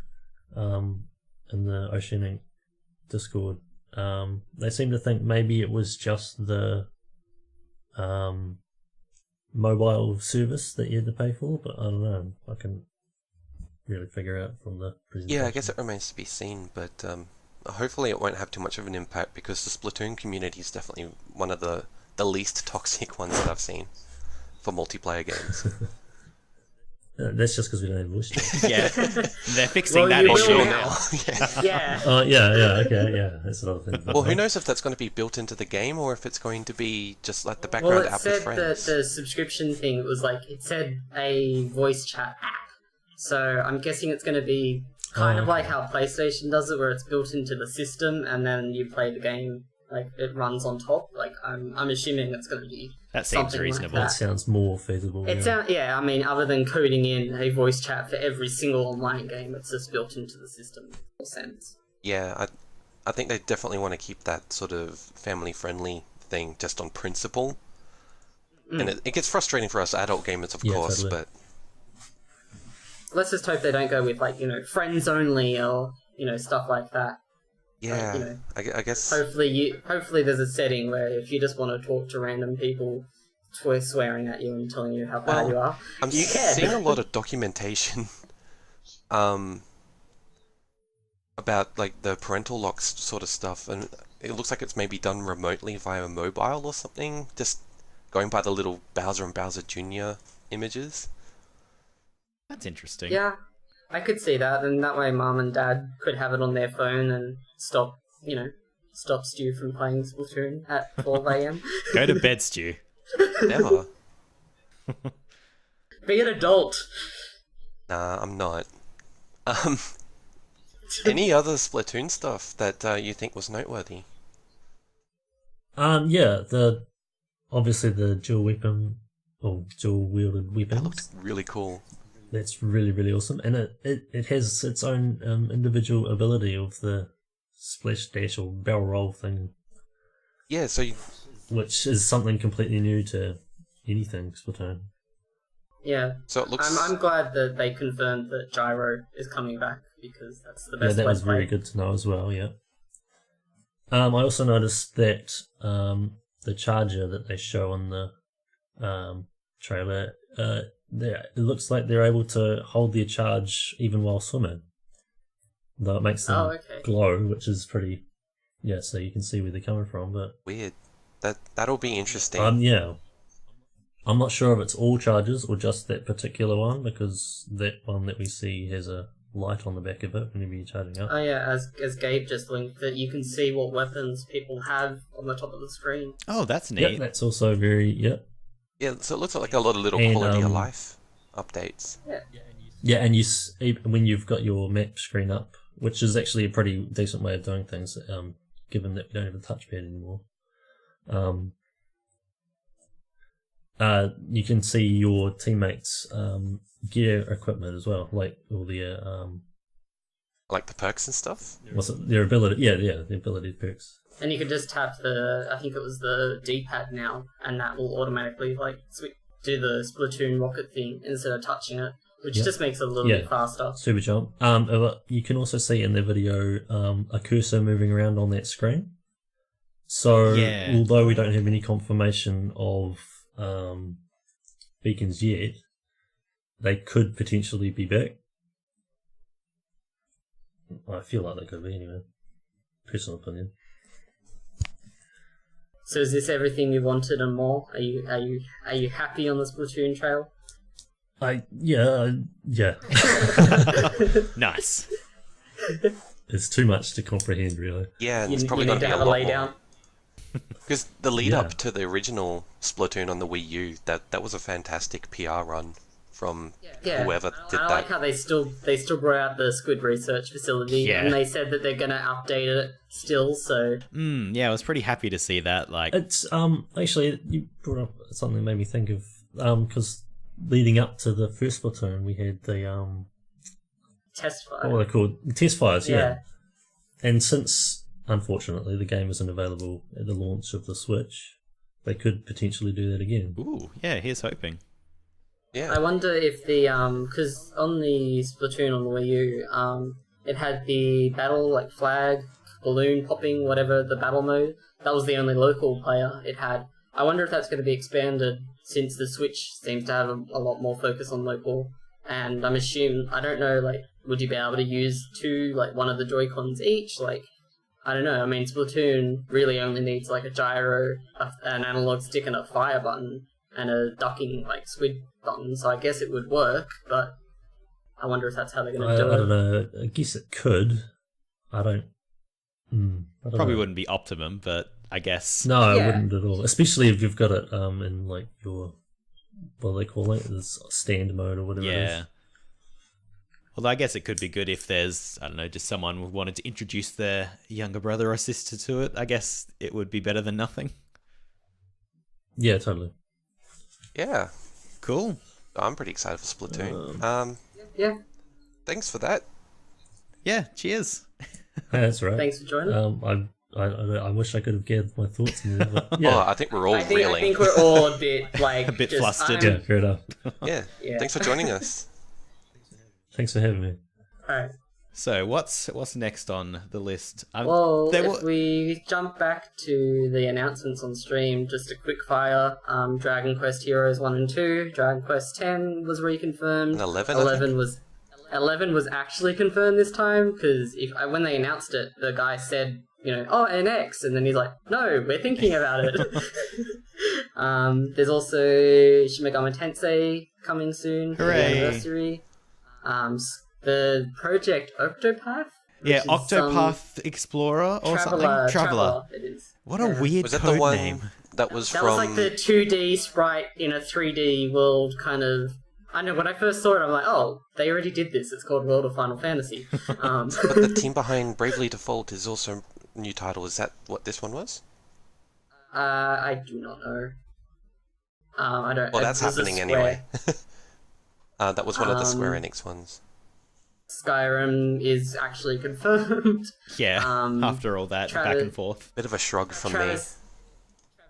in the Oceanink Discord, they seem to think maybe it was just the mobile service that you had to pay for, but I don't know. I can really figure out from the presentation. Yeah, I guess it remains to be seen, but hopefully it won't have too much of an impact, because the Splatoon community is definitely one of the least toxic ones that I've seen for multiplayer games. That's just because we don't have voice chat. Yeah, they're fixing that you issue will now. Yeah. Okay, yeah, that's another thing. Well, who knows if that's going to be built into the game or if it's going to be just like the background app with friends. Well, it said that the subscription thing was it said a voice chat app. So I'm guessing it's going to be kind of like how PlayStation does it, where it's built into the system and then you play the game, it runs on top. I'm assuming it's going to be That seems something reasonable. Like That sounds more feasible. I mean, other than coding in a voice chat for every single online game, it's just built into the system. Makes sense. Yeah, I think they definitely want to keep that sort of family-friendly thing just on principle. And it gets frustrating for us adult gamers, of course, totally. but... Let's just hope they don't go with, friends only or, stuff like that. Yeah, I guess... Hopefully there's a setting where if you just want to talk to random people swearing at you and telling you how bad you are, I'm you can. seeing a lot of documentation about the parental locks sort of stuff, and it looks like it's maybe done remotely via mobile or something, just going by the little Bowser and Bowser Jr. images. That's interesting. Yeah, I could see that, and that way Mum and Dad could have it on their phone and stop Stu from playing Splatoon at 12 a.m. Go to bed, Stu. Never. Be an adult. Nah, I'm not. Any other Splatoon stuff that you think was noteworthy? Yeah, obviously the dual weapon or dual wielded That weapons. looked really cool. That's really, really awesome, and it has its own individual ability of the splash dash or barrel roll thing, Yeah, so which is something completely new to anything Splatoon. Yeah. so it looks. I'm glad that they confirmed that gyro is coming back because that's the Yeah, best that way was to play. very good to know as well. Yeah. I also noticed that the charger that they show on the trailer, it looks like they're able to hold their charge even while swimming, though it makes them glow, which is pretty. Yeah, so you can see where they're coming from, but Weird. That'll be interesting. yeah. I'm not sure if it's all chargers or just that particular one, because that one that we see has a light on the back of it whenever you're charging up. Oh yeah, as Gabe just linked, that you can see what weapons people have on the top of the screen. Oh, that's neat. Yep, that's also very, Yeah, so it looks like a lot of little And, quality of life updates. Yeah. Yeah, and when you've got your map screen up, which is actually a pretty decent way of doing things, given that we don't have a touchpad anymore. You can see your teammates' gear equipment as well, like all their Like the perks and stuff? what's it, their ability, the ability perks. And you can just tap I think it was the D-pad now, and that will automatically do the Splatoon rocket thing instead of touching it, which just makes it a little bit faster. Super jump. You can also see in the video a cursor moving around on that screen. So although we don't have any confirmation of beacons yet, they could potentially be back. I feel like they could be anyway. Personal opinion. So is this everything you wanted and more? Are you happy on the Splatoon trail? Yeah. Nice. It's too much to comprehend, really. Yeah, and it's You probably need going to to be a have a lot lay more. down. Because the lead up to the original Splatoon on the Wii U, that was a fantastic PR run from whoever did I that. like how they still brought out the SquidResearch Facility, and they said that they're going to update it still. So yeah, I was pretty happy to see that. Like, It's actually you brought up something that made me think of because leading up to the first Splatoon, we had the test fire. what were they called? Test fires, Yeah. And since unfortunately the game isn't available at the launch of the Switch, they could potentially do that again. ooh, yeah, here's hoping. Yeah. I wonder if because on the Splatoon on the Wii U, it had the battle, like flag, balloon popping, whatever, the battle mode. That was the only local player it had. I wonder if that's going to be expanded since the Switch seems to have a lot more focus on local. And I'm assuming, I don't know, like, would you be able to use one of the Joy-Cons each? Like, I don't know. I mean, Splatoon really only needs like a gyro, an analog stick, and a fire button, and a ducking squid button. So I guess it would work, but I wonder if that's how they're going to do it. I don't know. I guess it could. I don't Probably know. wouldn't be optimum, but I guess. No, I Yeah. wouldn't at all. Especially if you've got it in like your what do they call it? This stand mode or whatever it Yeah. is. Although I guess it could be good if there's, I don't know, just someone who wanted to introduce their younger brother or sister to it. I guess it would be better than nothing. Yeah, totally. Yeah. Cool. I'm pretty excited for Splatoon. Yeah, Thanks for that. Yeah, cheers. Hey, that's right. thanks for joining. I wish I could have gathered my thoughts more, but Oh, yeah, I think we're all I reeling. think we're all a bit A bit flustered. yeah, fair enough. Yeah. Yeah. Thanks for joining us. Thanks for having me. Alright. So what's next on the list? Well, there if we jump back to the announcements on stream, just a quick fire. Dragon Quest Heroes 1 and 2, Dragon Quest 10 was reconfirmed. And 11, I think. 11 was actually confirmed this time, because when they announced it, the guy said, NX, and then he's like, no, we're thinking about it. There's also Shin Megami Tensei coming soon for the Hooray. anniversary. The Project Octopath? Yeah, which is some Octopath Explorer or something? Traveller. It is. What a weird Was that code the one name. that was That from... was like the 2D sprite in a 3D world kind of... I know, when I first saw it, I'm like, oh, they already did this. It's called World of Final Fantasy. But the team behind Bravely Default is also a new title. Is that what this one was? I do not know. I don't. Well, that's it was a happening Square. anyway. That was one of the Square Um, Enix ones. Skyrim is actually confirmed. Yeah, after all that back Travis- and forth. Bit of a shrug from me.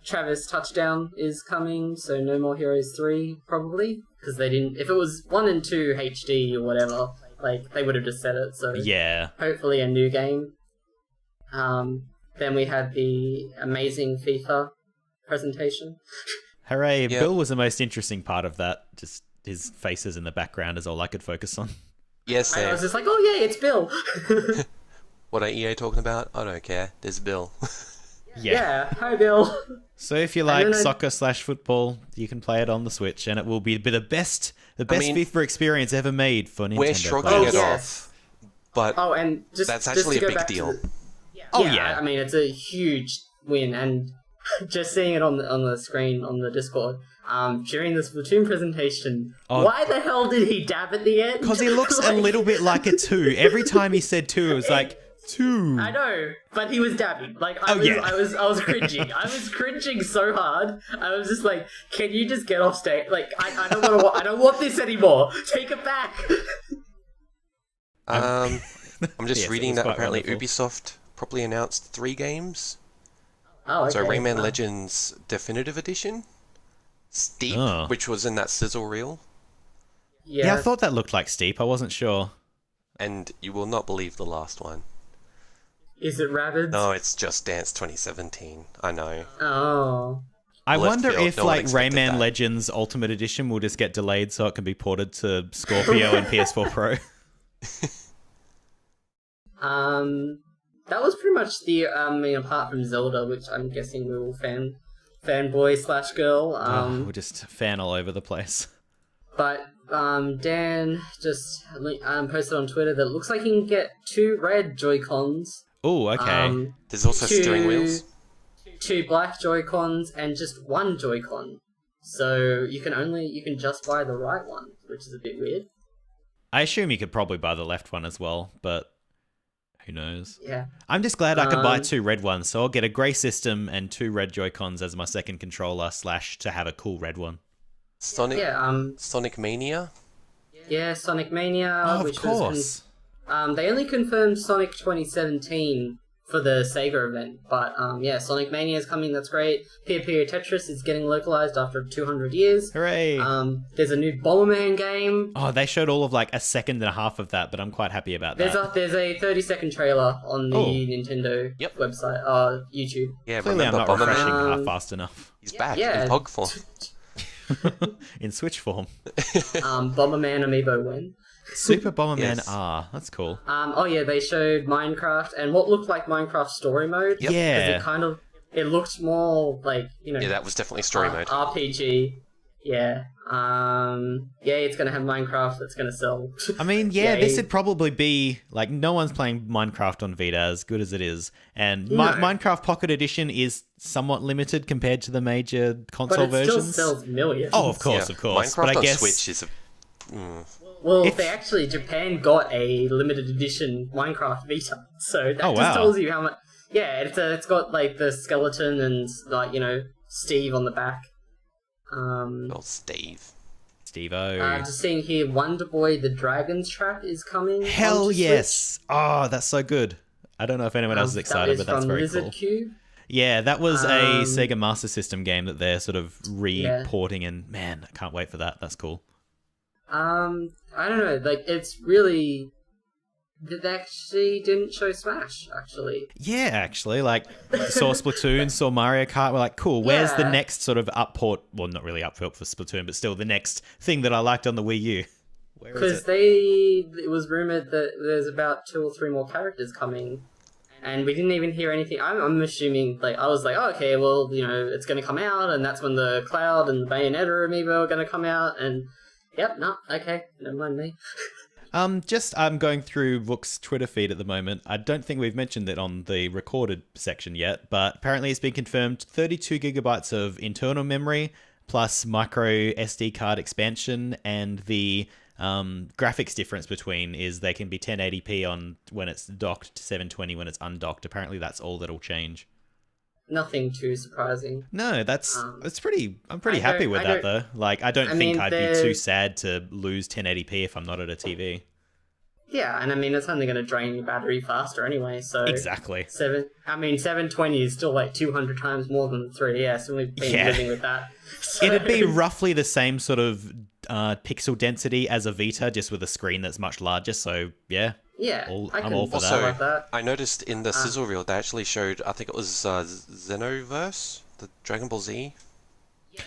Travis Touchdown is coming, so No More Heroes 3 probably, because they didn't. If it was 1 and 2 HD or whatever, like they would have just said it. So Yeah. hopefully a new game. Then we had the amazing FIFA presentation. Hooray, Yep. Bill was the most interesting part of that. Just his faces in the background is all I could focus on. Yes, And I Sam. was just like, oh yeah, it's Bill. What are EA talking about? I don't care. There's Bill. Yeah, hi Bill. So if you And like then I- soccer/football, you can play it on the Switch, and it will be the best mean, FIFA experience ever made for Nintendo We're shrugging players. it yes. off, but Oh, and just that's just actually to a go big back to deal. Oh, yeah, yeah. I mean it's a huge win, and just seeing it on the screen on the Discord during the Splatoon presentation. Oh. Why the hell did he dab at the end? Because he looks a Like, little bit like a 2. Every time he said 2, it was like 2. I know, but he was dabbing. Like Oh, yeah. I was cringing. I was cringing so hard. I was just like, "Can you just get off stage? Like, I don't want to. I don't want this anymore. Take it back." I'm just Yes, it reading was that quite apparently wonderful. Ubisoft probably announced 3 games. Oh, okay. So Rayman Oh. Legends Definitive Edition, Steep, Oh. which was in that sizzle reel, Yeah, I thought that looked like Steep. I wasn't sure. and you will not believe the last one. Is it Rabbids? No, it's Just Dance 2017. I know. Oh. I Left wonder field, if no one like expected Rayman that. Legends Ultimate Edition will just get delayed so it can be ported to Scorpio and PS4 Pro. That was pretty much the I mean, apart from Zelda, which I'm guessing we will fanboy / girl. We're just fan all over the place. But Dan just posted on Twitter that it looks like you can get 2 red Joy-Cons. Oh, okay. There's also steering wheels. 2 black Joy-Cons and just 1 Joy-Con. So you can just buy the right one, which is a bit weird. I assume you could probably buy the left one as well, but who knows? Yeah. I'm just glad I could buy 2 red ones, so I'll get a grey system and 2 red Joy-Cons as my second controller / to have a cool red one. Sonic Yeah, Sonic Mania? yeah, Sonic Mania, Oh, of which course. was they only confirmed Sonic 2017 for the Sega event, but yeah, Sonic Mania is coming. That's great. Peer Tetris is getting localized after 200 years. Hooray! There's a new Bomberman game. Oh, they showed all of like a second and a half of that, but I'm quite happy about that. There's a 30-second trailer on the Oh. Nintendo Yep. website, YouTube. Yeah, Clearly, I'm remember not refreshing Bomberman? half fast enough He's back Yeah. in Pog form. in Switch form. Bomberman amiibo win. Super Bomberman Yes. R. That's cool. Oh yeah, they showed Minecraft and what looked like Minecraft story mode. Yep. Yeah. 'Cause it looked more like, Yeah, that was definitely story mode. RPG. Yeah. Yeah, it's gonna have Minecraft that's gonna sell. I mean, yeah, Yay. this would probably be like no one's playing Minecraft on Vita as good as it is, and No. Minecraft Pocket Edition is somewhat limited compared to the major but console it still versions. sells millions. Oh, of course, Yeah, of course. Minecraft But I on guess Switch is a... Well, If- they actually Japan got a limited edition Minecraft Vita, so that Oh, just wow. tells you how much. Yeah, it's got like the skeleton and like Steve on the back. Well, Steve. Steve-O. Just seeing here, Wonder Boy: The Dragon's Trap is coming. Hell onto yes! Oh, that's so good. I don't know if anyone else is Switch. excited, That is but that's from very Lizard cool. Cube. Yeah, that was a Um, Sega Master System game that they're sort of reporting, and man, I can't wait for that. That's cool. I don't know. Like, it's really. They actually didn't show Smash. Actually, Yeah, actually, like saw Splatoon, saw Mario Kart. We're like, cool. Where's the Yeah. next sort of upport? Well, not really upport for Splatoon, but still the next thing that I liked on the Wii U. Where is because it? it was rumored that there's about 2 or 3 more characters coming, and we didn't even hear anything. I'm assuming, like, I was like, oh, okay, well, it's going to come out, and that's when the Cloud and the Bayonetta amiibo are going to come out, and yep, no, okay, never mind me. I'm going through Vook's Twitter feed at the moment. I don't think we've mentioned it on the recorded section yet, but apparently it's been confirmed 32 gigabytes of internal memory plus micro SD card expansion, and the graphics difference between is they can be 1080p on when it's docked to 720 when it's undocked. Apparently that's all that'll change. nothing too surprising. No, it's pretty. I'm pretty I happy don't- with I that don't- though. Like, I don't I think mean, I'd be they're- too sad to lose 1080p if I'm not at a TV. Yeah, and I mean, it's only going to drain your battery faster anyway, so... Exactly. 720 is still like 200 times more than the 3DS, and we've been living with that. So... It'd be roughly the same sort of pixel density as a Vita, just with a screen that's much larger. So yeah, Yeah, I'm all for also that. like that. I noticed in the sizzle reel they actually showed, I think it was Xenoverse, the Dragon Ball Z.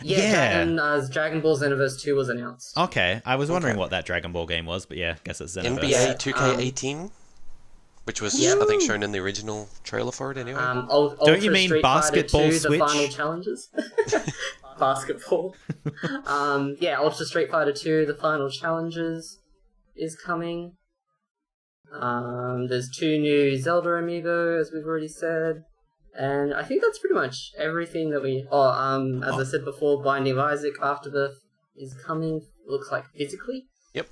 Yeah. Dragon Ball Xenoverse 2 was announced. Okay, I was wondering what that Dragon Ball game was, but yeah, guess it's Xenoverse. NBA 2K18, which was I think shown in the original trailer for it anyway. Don't you mean Street Basketball Fighter 2, Switch? The final challenges. Basketball. Ultra Street Fighter 2, The Final Challenges is coming. There's 2 new Zelda amiibo, as we've already said. And I think that's pretty much everything that we... as I said before, Binding of Isaac Afterbirth is coming, looks like physically. Yep.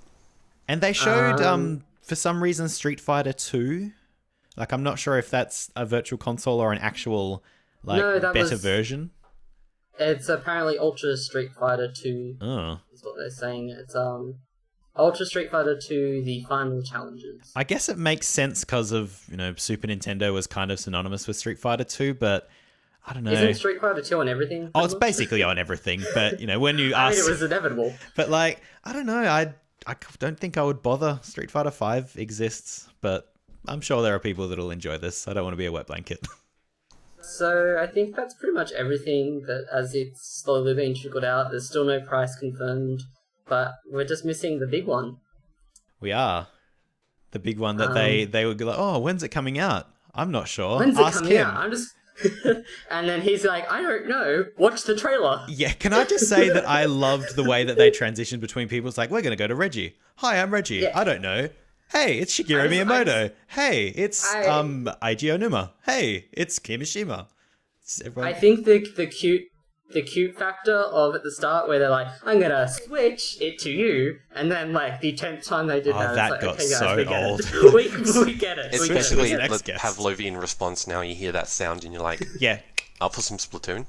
And they showed, for some reason, Street Fighter 2. Like, I'm not sure if that's a virtual console or an actual, better version. It's apparently Ultra Street Fighter 2 is what they're saying. It's Ultra Street Fighter 2, The Final Challenges. I guess it makes sense because of, Super Nintendo was kind of synonymous with Street Fighter 2, but I don't know. Isn't Street Fighter 2 on everything? Oh, it's basically on everything, but, when you ask... I mean, it was inevitable. But, I don't know, I don't think I would bother. Street Fighter 5 exists, but I'm sure there are people that'll enjoy this. I don't want to be a wet blanket. So, I think that's pretty much everything that as it's slowly being trickled out. There's still no price confirmed, but we're just missing the big one. We are. The big one that they would be like, oh, when's it coming out? I'm not sure. When's Ask it coming him. out? I'm just... And then he's like, I don't know. Watch the trailer. Yeah, can I just say that I loved the way that they transitioned between people? It's like, we're going to go to Reggie. Hi, I'm Reggie. Yeah. I don't know. Hey, it's Shigeru Miyamoto. Hey, it's Eiji Onuma. Hey, it's Kimishima. It's everyone... I think the cute factor of at the start where they're like, I'm gonna switch it to you, and then the 10th time they did that, that it's like, got okay, guys, so we get old. it. we get it. It's We get it. basically the Next guest. Pavlovian response now. You hear that sound and you're like, Yeah. up for some Splatoon.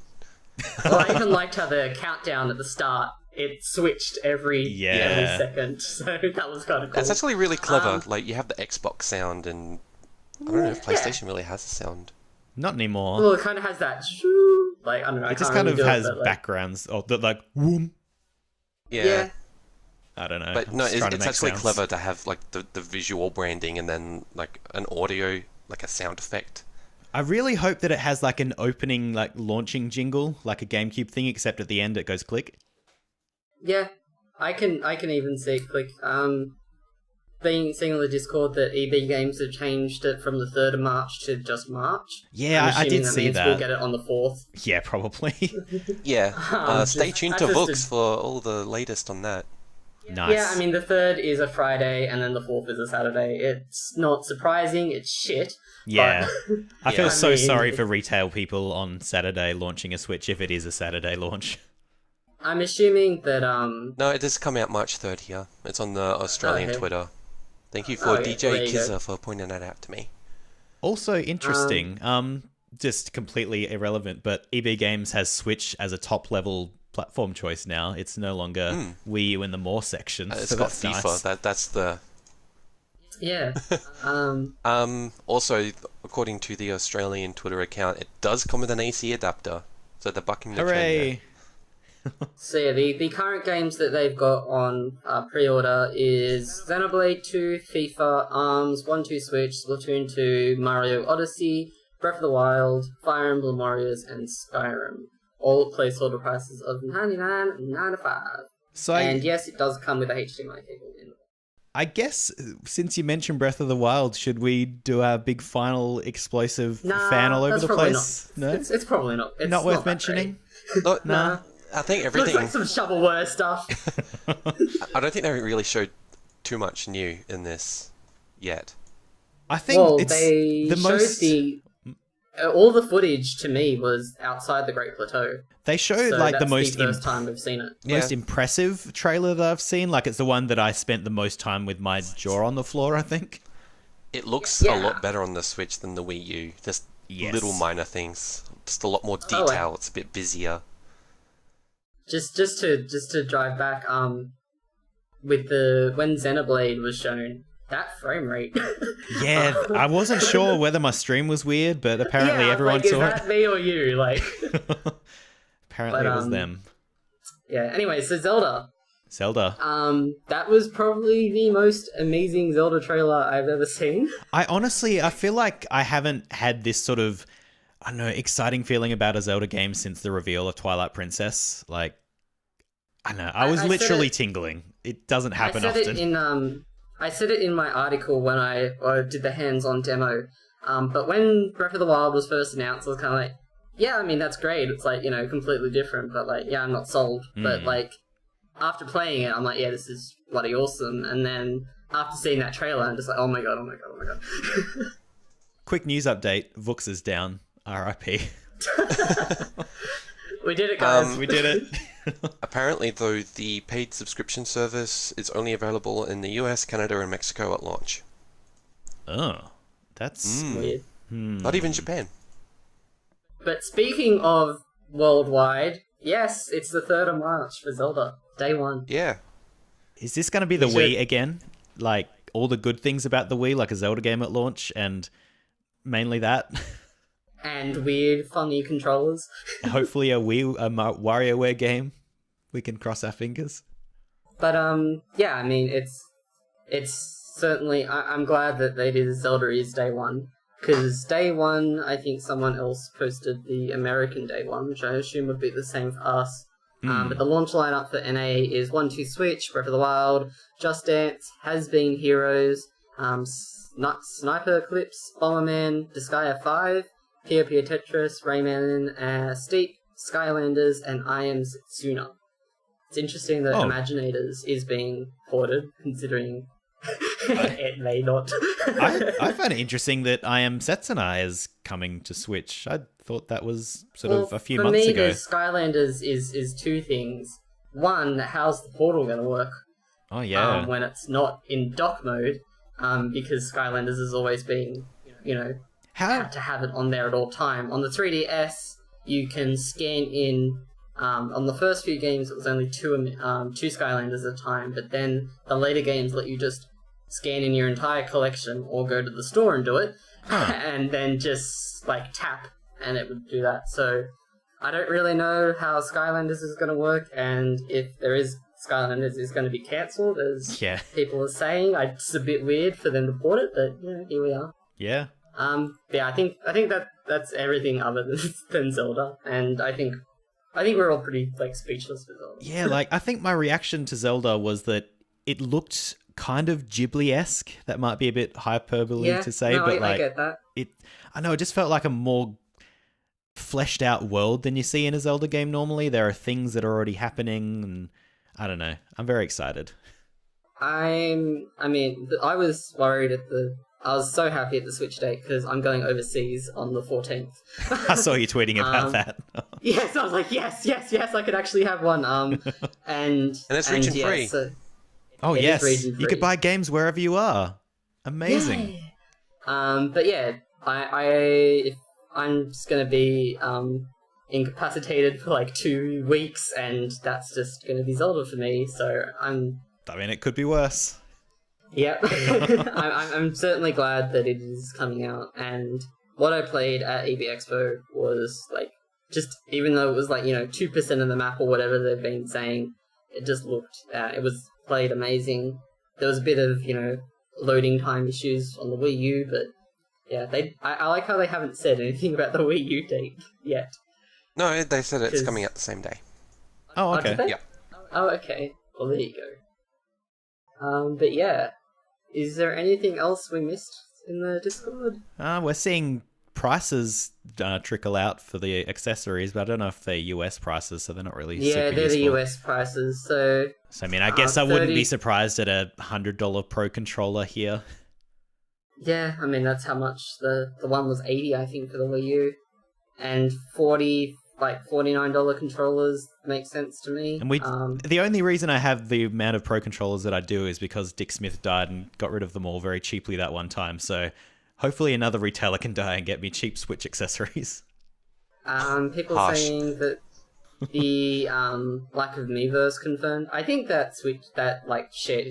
Well, I even liked how the countdown at the start, it switched every second, so that was kind of cool. It's actually really clever. You have the Xbox sound, and I don't know if PlayStation really has a sound. Not anymore. Well, it kind of has that I don't know. It just kind of has backgrounds that whoom. Yeah. I don't know. But no, I'm just trying to it's make actually sounds. clever to have the visual branding and then an audio, a sound effect. I really hope that it has an opening launching jingle, like a GameCube thing, except at the end it goes click. Yeah, I can even see it click. Seeing on the Discord that EB Games have changed it from the 3rd of March to just March. Yeah, I did see means that. We'll get it on the 4th. Yeah, probably. Yeah, stay tuned to that's just Vooks for all the latest on that. Nice. Yeah, I mean, the 3rd is a Friday, and then the 4th is a Saturday. It's not surprising, it's shit. Yeah. But, I feel so mean, sorry for retail people on Saturday launching a Switch if it is a Saturday launch. I'm assuming that, No, it does come out March 3rd here. It's on the Australian Okay. Twitter. Thank you for there DJ you go. Kizza for pointing that out to me. Also interesting, just completely irrelevant, but EB Games has Switch as a top level platform choice now. It's no longer Wii U in the more section. It's so got that's FIFA. nice. That's the. yeah. Also, according to the Australian Twitter account, it does come with an AC adapter, so they're bucking the trend there. Hooray! So yeah, the current games that they've got on pre-order is Xenoblade 2, FIFA, ARMS, 1-2 Switch, Splatoon 2, Mario Odyssey, Breath of the Wild, Fire Emblem Warriors, and Skyrim. All at placeholder prices of $99.95. So And yes, it does come with a HDMI cable in it. I guess since you mentioned Breath of the Wild, should we do our big final explosive fan all over that's the probably place? Not. No, It's probably not. It's not worth that mentioning. Look, Nah. I think great. everything. Looks like some shovelware stuff. I don't think they really showed too much new in this yet. I think Well, it's they the showed most. all the footage to me was outside the Great Plateau. They showed So the that's most the first time we've seen it. most Yeah. impressive trailer that I've seen. Like it's the one that I spent the most time with my jaw on the floor. I think. It looks Yeah. a lot better on the Switch than the Wii U. Just Yes. little minor things. Just a lot more Oh, detail. It's a bit busier. Just to drive back, with when Xenoblade was shown, that frame rate. Yeah, I wasn't sure whether my stream was weird, but apparently yeah, everyone like, saw is that me or you? Like, apparently it was them. yeah. Anyway, so Zelda. Zelda. That was probably the most amazing Zelda trailer I've ever seen. I feel like I haven't had this sort of, I don't know, exciting feeling about a Zelda game since the reveal of Twilight Princess. Like, I don't know, I was literally tingling. It doesn't happen often. I said it in my article when I did the hands-on demo. But when Breath of the Wild was first announced, I was kind of like, yeah, I mean, that's great. It's like, completely different, but like, yeah, I'm not sold. But like, after playing it, I'm like, yeah, this is bloody awesome. And then after seeing that trailer, I'm just like, oh my god. Quick news update: Vooks is down. R.I.P. We did it, guys. We did it. Apparently, though, the paid subscription service is only available in the US, Canada, and Mexico at launch. Oh, that's weird. Not even Japan. But speaking of worldwide, yes, it's the 3rd of March for Zelda. Day 1. Yeah. Is this going to be the Wii again? Like, all the good things about the Wii, like a Zelda game at launch, and mainly that? And weird, funny controllers. Hopefully a WarioWare game. We can cross our fingers. But, yeah, I mean, it's certainly... I'm glad that they did Zelda is Day 1. Because Day 1, I think someone else posted the American Day 1, which I assume would be the same for us. But the launch lineup for NA is 1-2 Switch, Breath of the Wild, Just Dance, Has Been Heroes, Sniper Eclipse, Bomberman, Disgaea 5, Pia Pia Tetris, Rayman, Steep, Skylanders, and I Am Setsuna. It's interesting that Imaginators is being ported, considering it may not. I find it interesting that I Am Setsuna is coming to Switch. I thought that was sort of a few months ago. For me, Skylanders is two things. One, how's the portal going to work? Oh, yeah. When it's not in dock mode, because Skylanders has always been, had to have it on there at all time. On the 3DS, you can scan in. On the first few games, it was only two Skylanders at a time, but then the later games let you just scan in your entire collection or go to the store and do it, and then just like tap, and it would do that. So I don't really know how Skylanders is going to work, and if there is Skylanders is going to be cancelled, as people are saying. It's a bit weird for them to port it, but here we are. Yeah. Yeah, I think that's everything other than Zelda, and I think we're all pretty speechless with Zelda. Yeah, I think my reaction to Zelda was that it looked kind of Ghibli-esque. That might be a bit hyperbole to say, but I get that. I know it just felt like a more fleshed out world than you see in a Zelda game normally. There are things that are already happening, and I don't know. I'm very excited. I was worried I was so happy at the Switch date because I'm going overseas on the 14th. I saw you tweeting about that. Yes, I was like, yes, I could actually have one. And it's region free. So yes, you could buy games wherever you are. Amazing. Yeah. But yeah, I'm just gonna be incapacitated for 2 weeks, and that's just gonna be Zelda for me. So I mean, it could be worse. Yep. I'm certainly glad that it is coming out, and what I played at EB Expo was just, even though it was 2% of the map or whatever they've been saying, it just looked, it was played amazing. There was a bit of, loading time issues on the Wii U, but yeah, I like how they haven't said anything about the Wii U date yet. No, they said it's coming out the same day. Oh, okay. Yeah. Oh, okay. Well, there you go. But yeah. Is there anything else we missed in the Discord? We're seeing prices trickle out for the accessories, but I don't know if they're US prices, so they're not really super they're useful. the US prices, so I mean, I guess I wouldn't be surprised at a $100 Pro controller here. Yeah, I mean, that's how much the one was $80, I think, for the Wii U. And $49 controllers makes sense to me. And the only reason I have the amount of Pro controllers that I do is because Dick Smith died and got rid of them all very cheaply that one time. So Hopefully another retailer can die and get me cheap Switch accessories. People Harsh. saying that the lack of Miiverse confirmed. I think that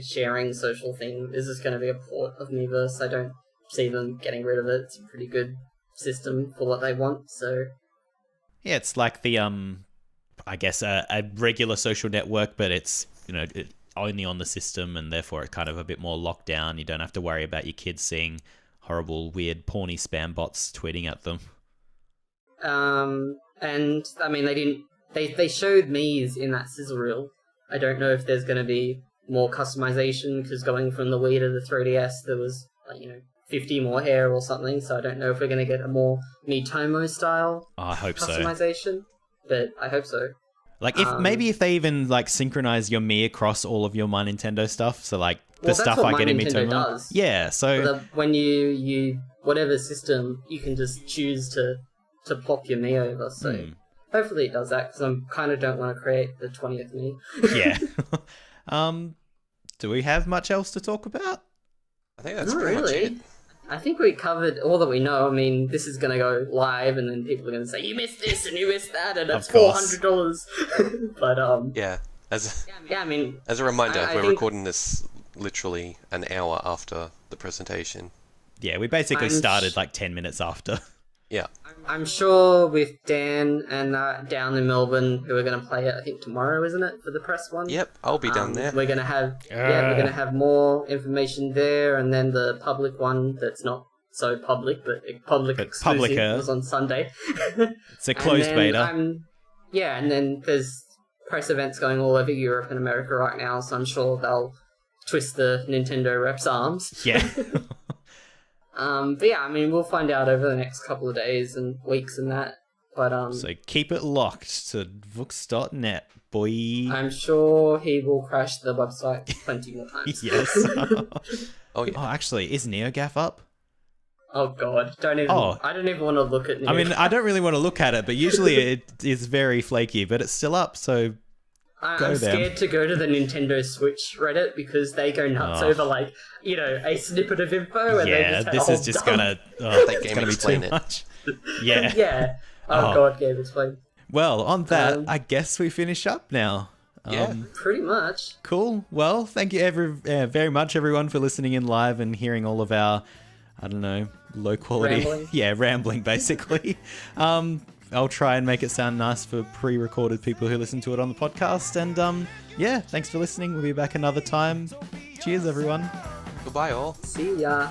sharing social thing is just going to be a port of Miiverse. I don't see them getting rid of it. It's a pretty good system for what they want. So Yeah, it's like the I guess a regular social network, but it's only on the system, and therefore it's kind of a bit more locked down. You don't have to worry about your kids seeing horrible, weird, porny spam bots tweeting at them. And I mean, they showed Mii's in that sizzle reel. I don't know if there's going to be more customization, because going from the Wii to the 3DS, there was 50 more hair or something. So I don't know if we're going to get a more Miitomo style I hope customization, but I hope so. Like if they even synchronize your Mii across all of your My Nintendo stuff, so the that's stuff what I get in My Nintendo Miitomo. does. Yeah, so When you whatever system, you can just choose to plop your Mii over. So hopefully it does that, because I kind of don't want to create the 20th Mii. yeah. Do we have much else to talk about? I think that's Not pretty much really. it. I think we covered all that we know. I mean, this is going to go live, and then people are going to say, you missed this and you missed that, and it's Of course. $400. But, Yeah, as yeah, I mean... a reminder, I we're think- recording this literally an hour after the presentation. Yeah, we basically I'm started 10 minutes after. Yeah. I'm sure with Dan and down in Melbourne, who are going to play it, I think tomorrow, isn't it, for the press one? Yep, I'll be down there. We're gonna have more information there, and then the public one that's not so public, but exclusive publicer. was on Sunday. It's a closed beta. And then there's press events going all over Europe and America right now, so I'm sure they'll twist the Nintendo reps' arms. Yeah. But yeah, I mean, we'll find out over the next couple of days and weeks and that. But So keep it locked to Vookcast.net, boy. I'm sure he will crash the website plenty more times. Yes. Oh, yeah. Oh, actually, is NeoGAF up? Oh god, I don't even want to look at I mean, I don't really want to look at it, but usually it is very flaky, but it's still up, so I'm scared to go to the Nintendo Switch Reddit, because they go nuts over a snippet of info, and they yeah, just this say, is just dumb. gonna That game be too explain it. much. Yeah. Yeah. Oh god, Game Explain. Well, on that, I guess we finish up now. Yeah. Pretty much. Cool. Well, thank you very much, everyone, for listening in live and hearing all of our, low quality, Rambling. rambling basically. I'll try and make it sound nice for pre-recorded people who listen to it on the podcast. And thanks for listening. We'll be back another time. Cheers, everyone. Goodbye, all. See ya.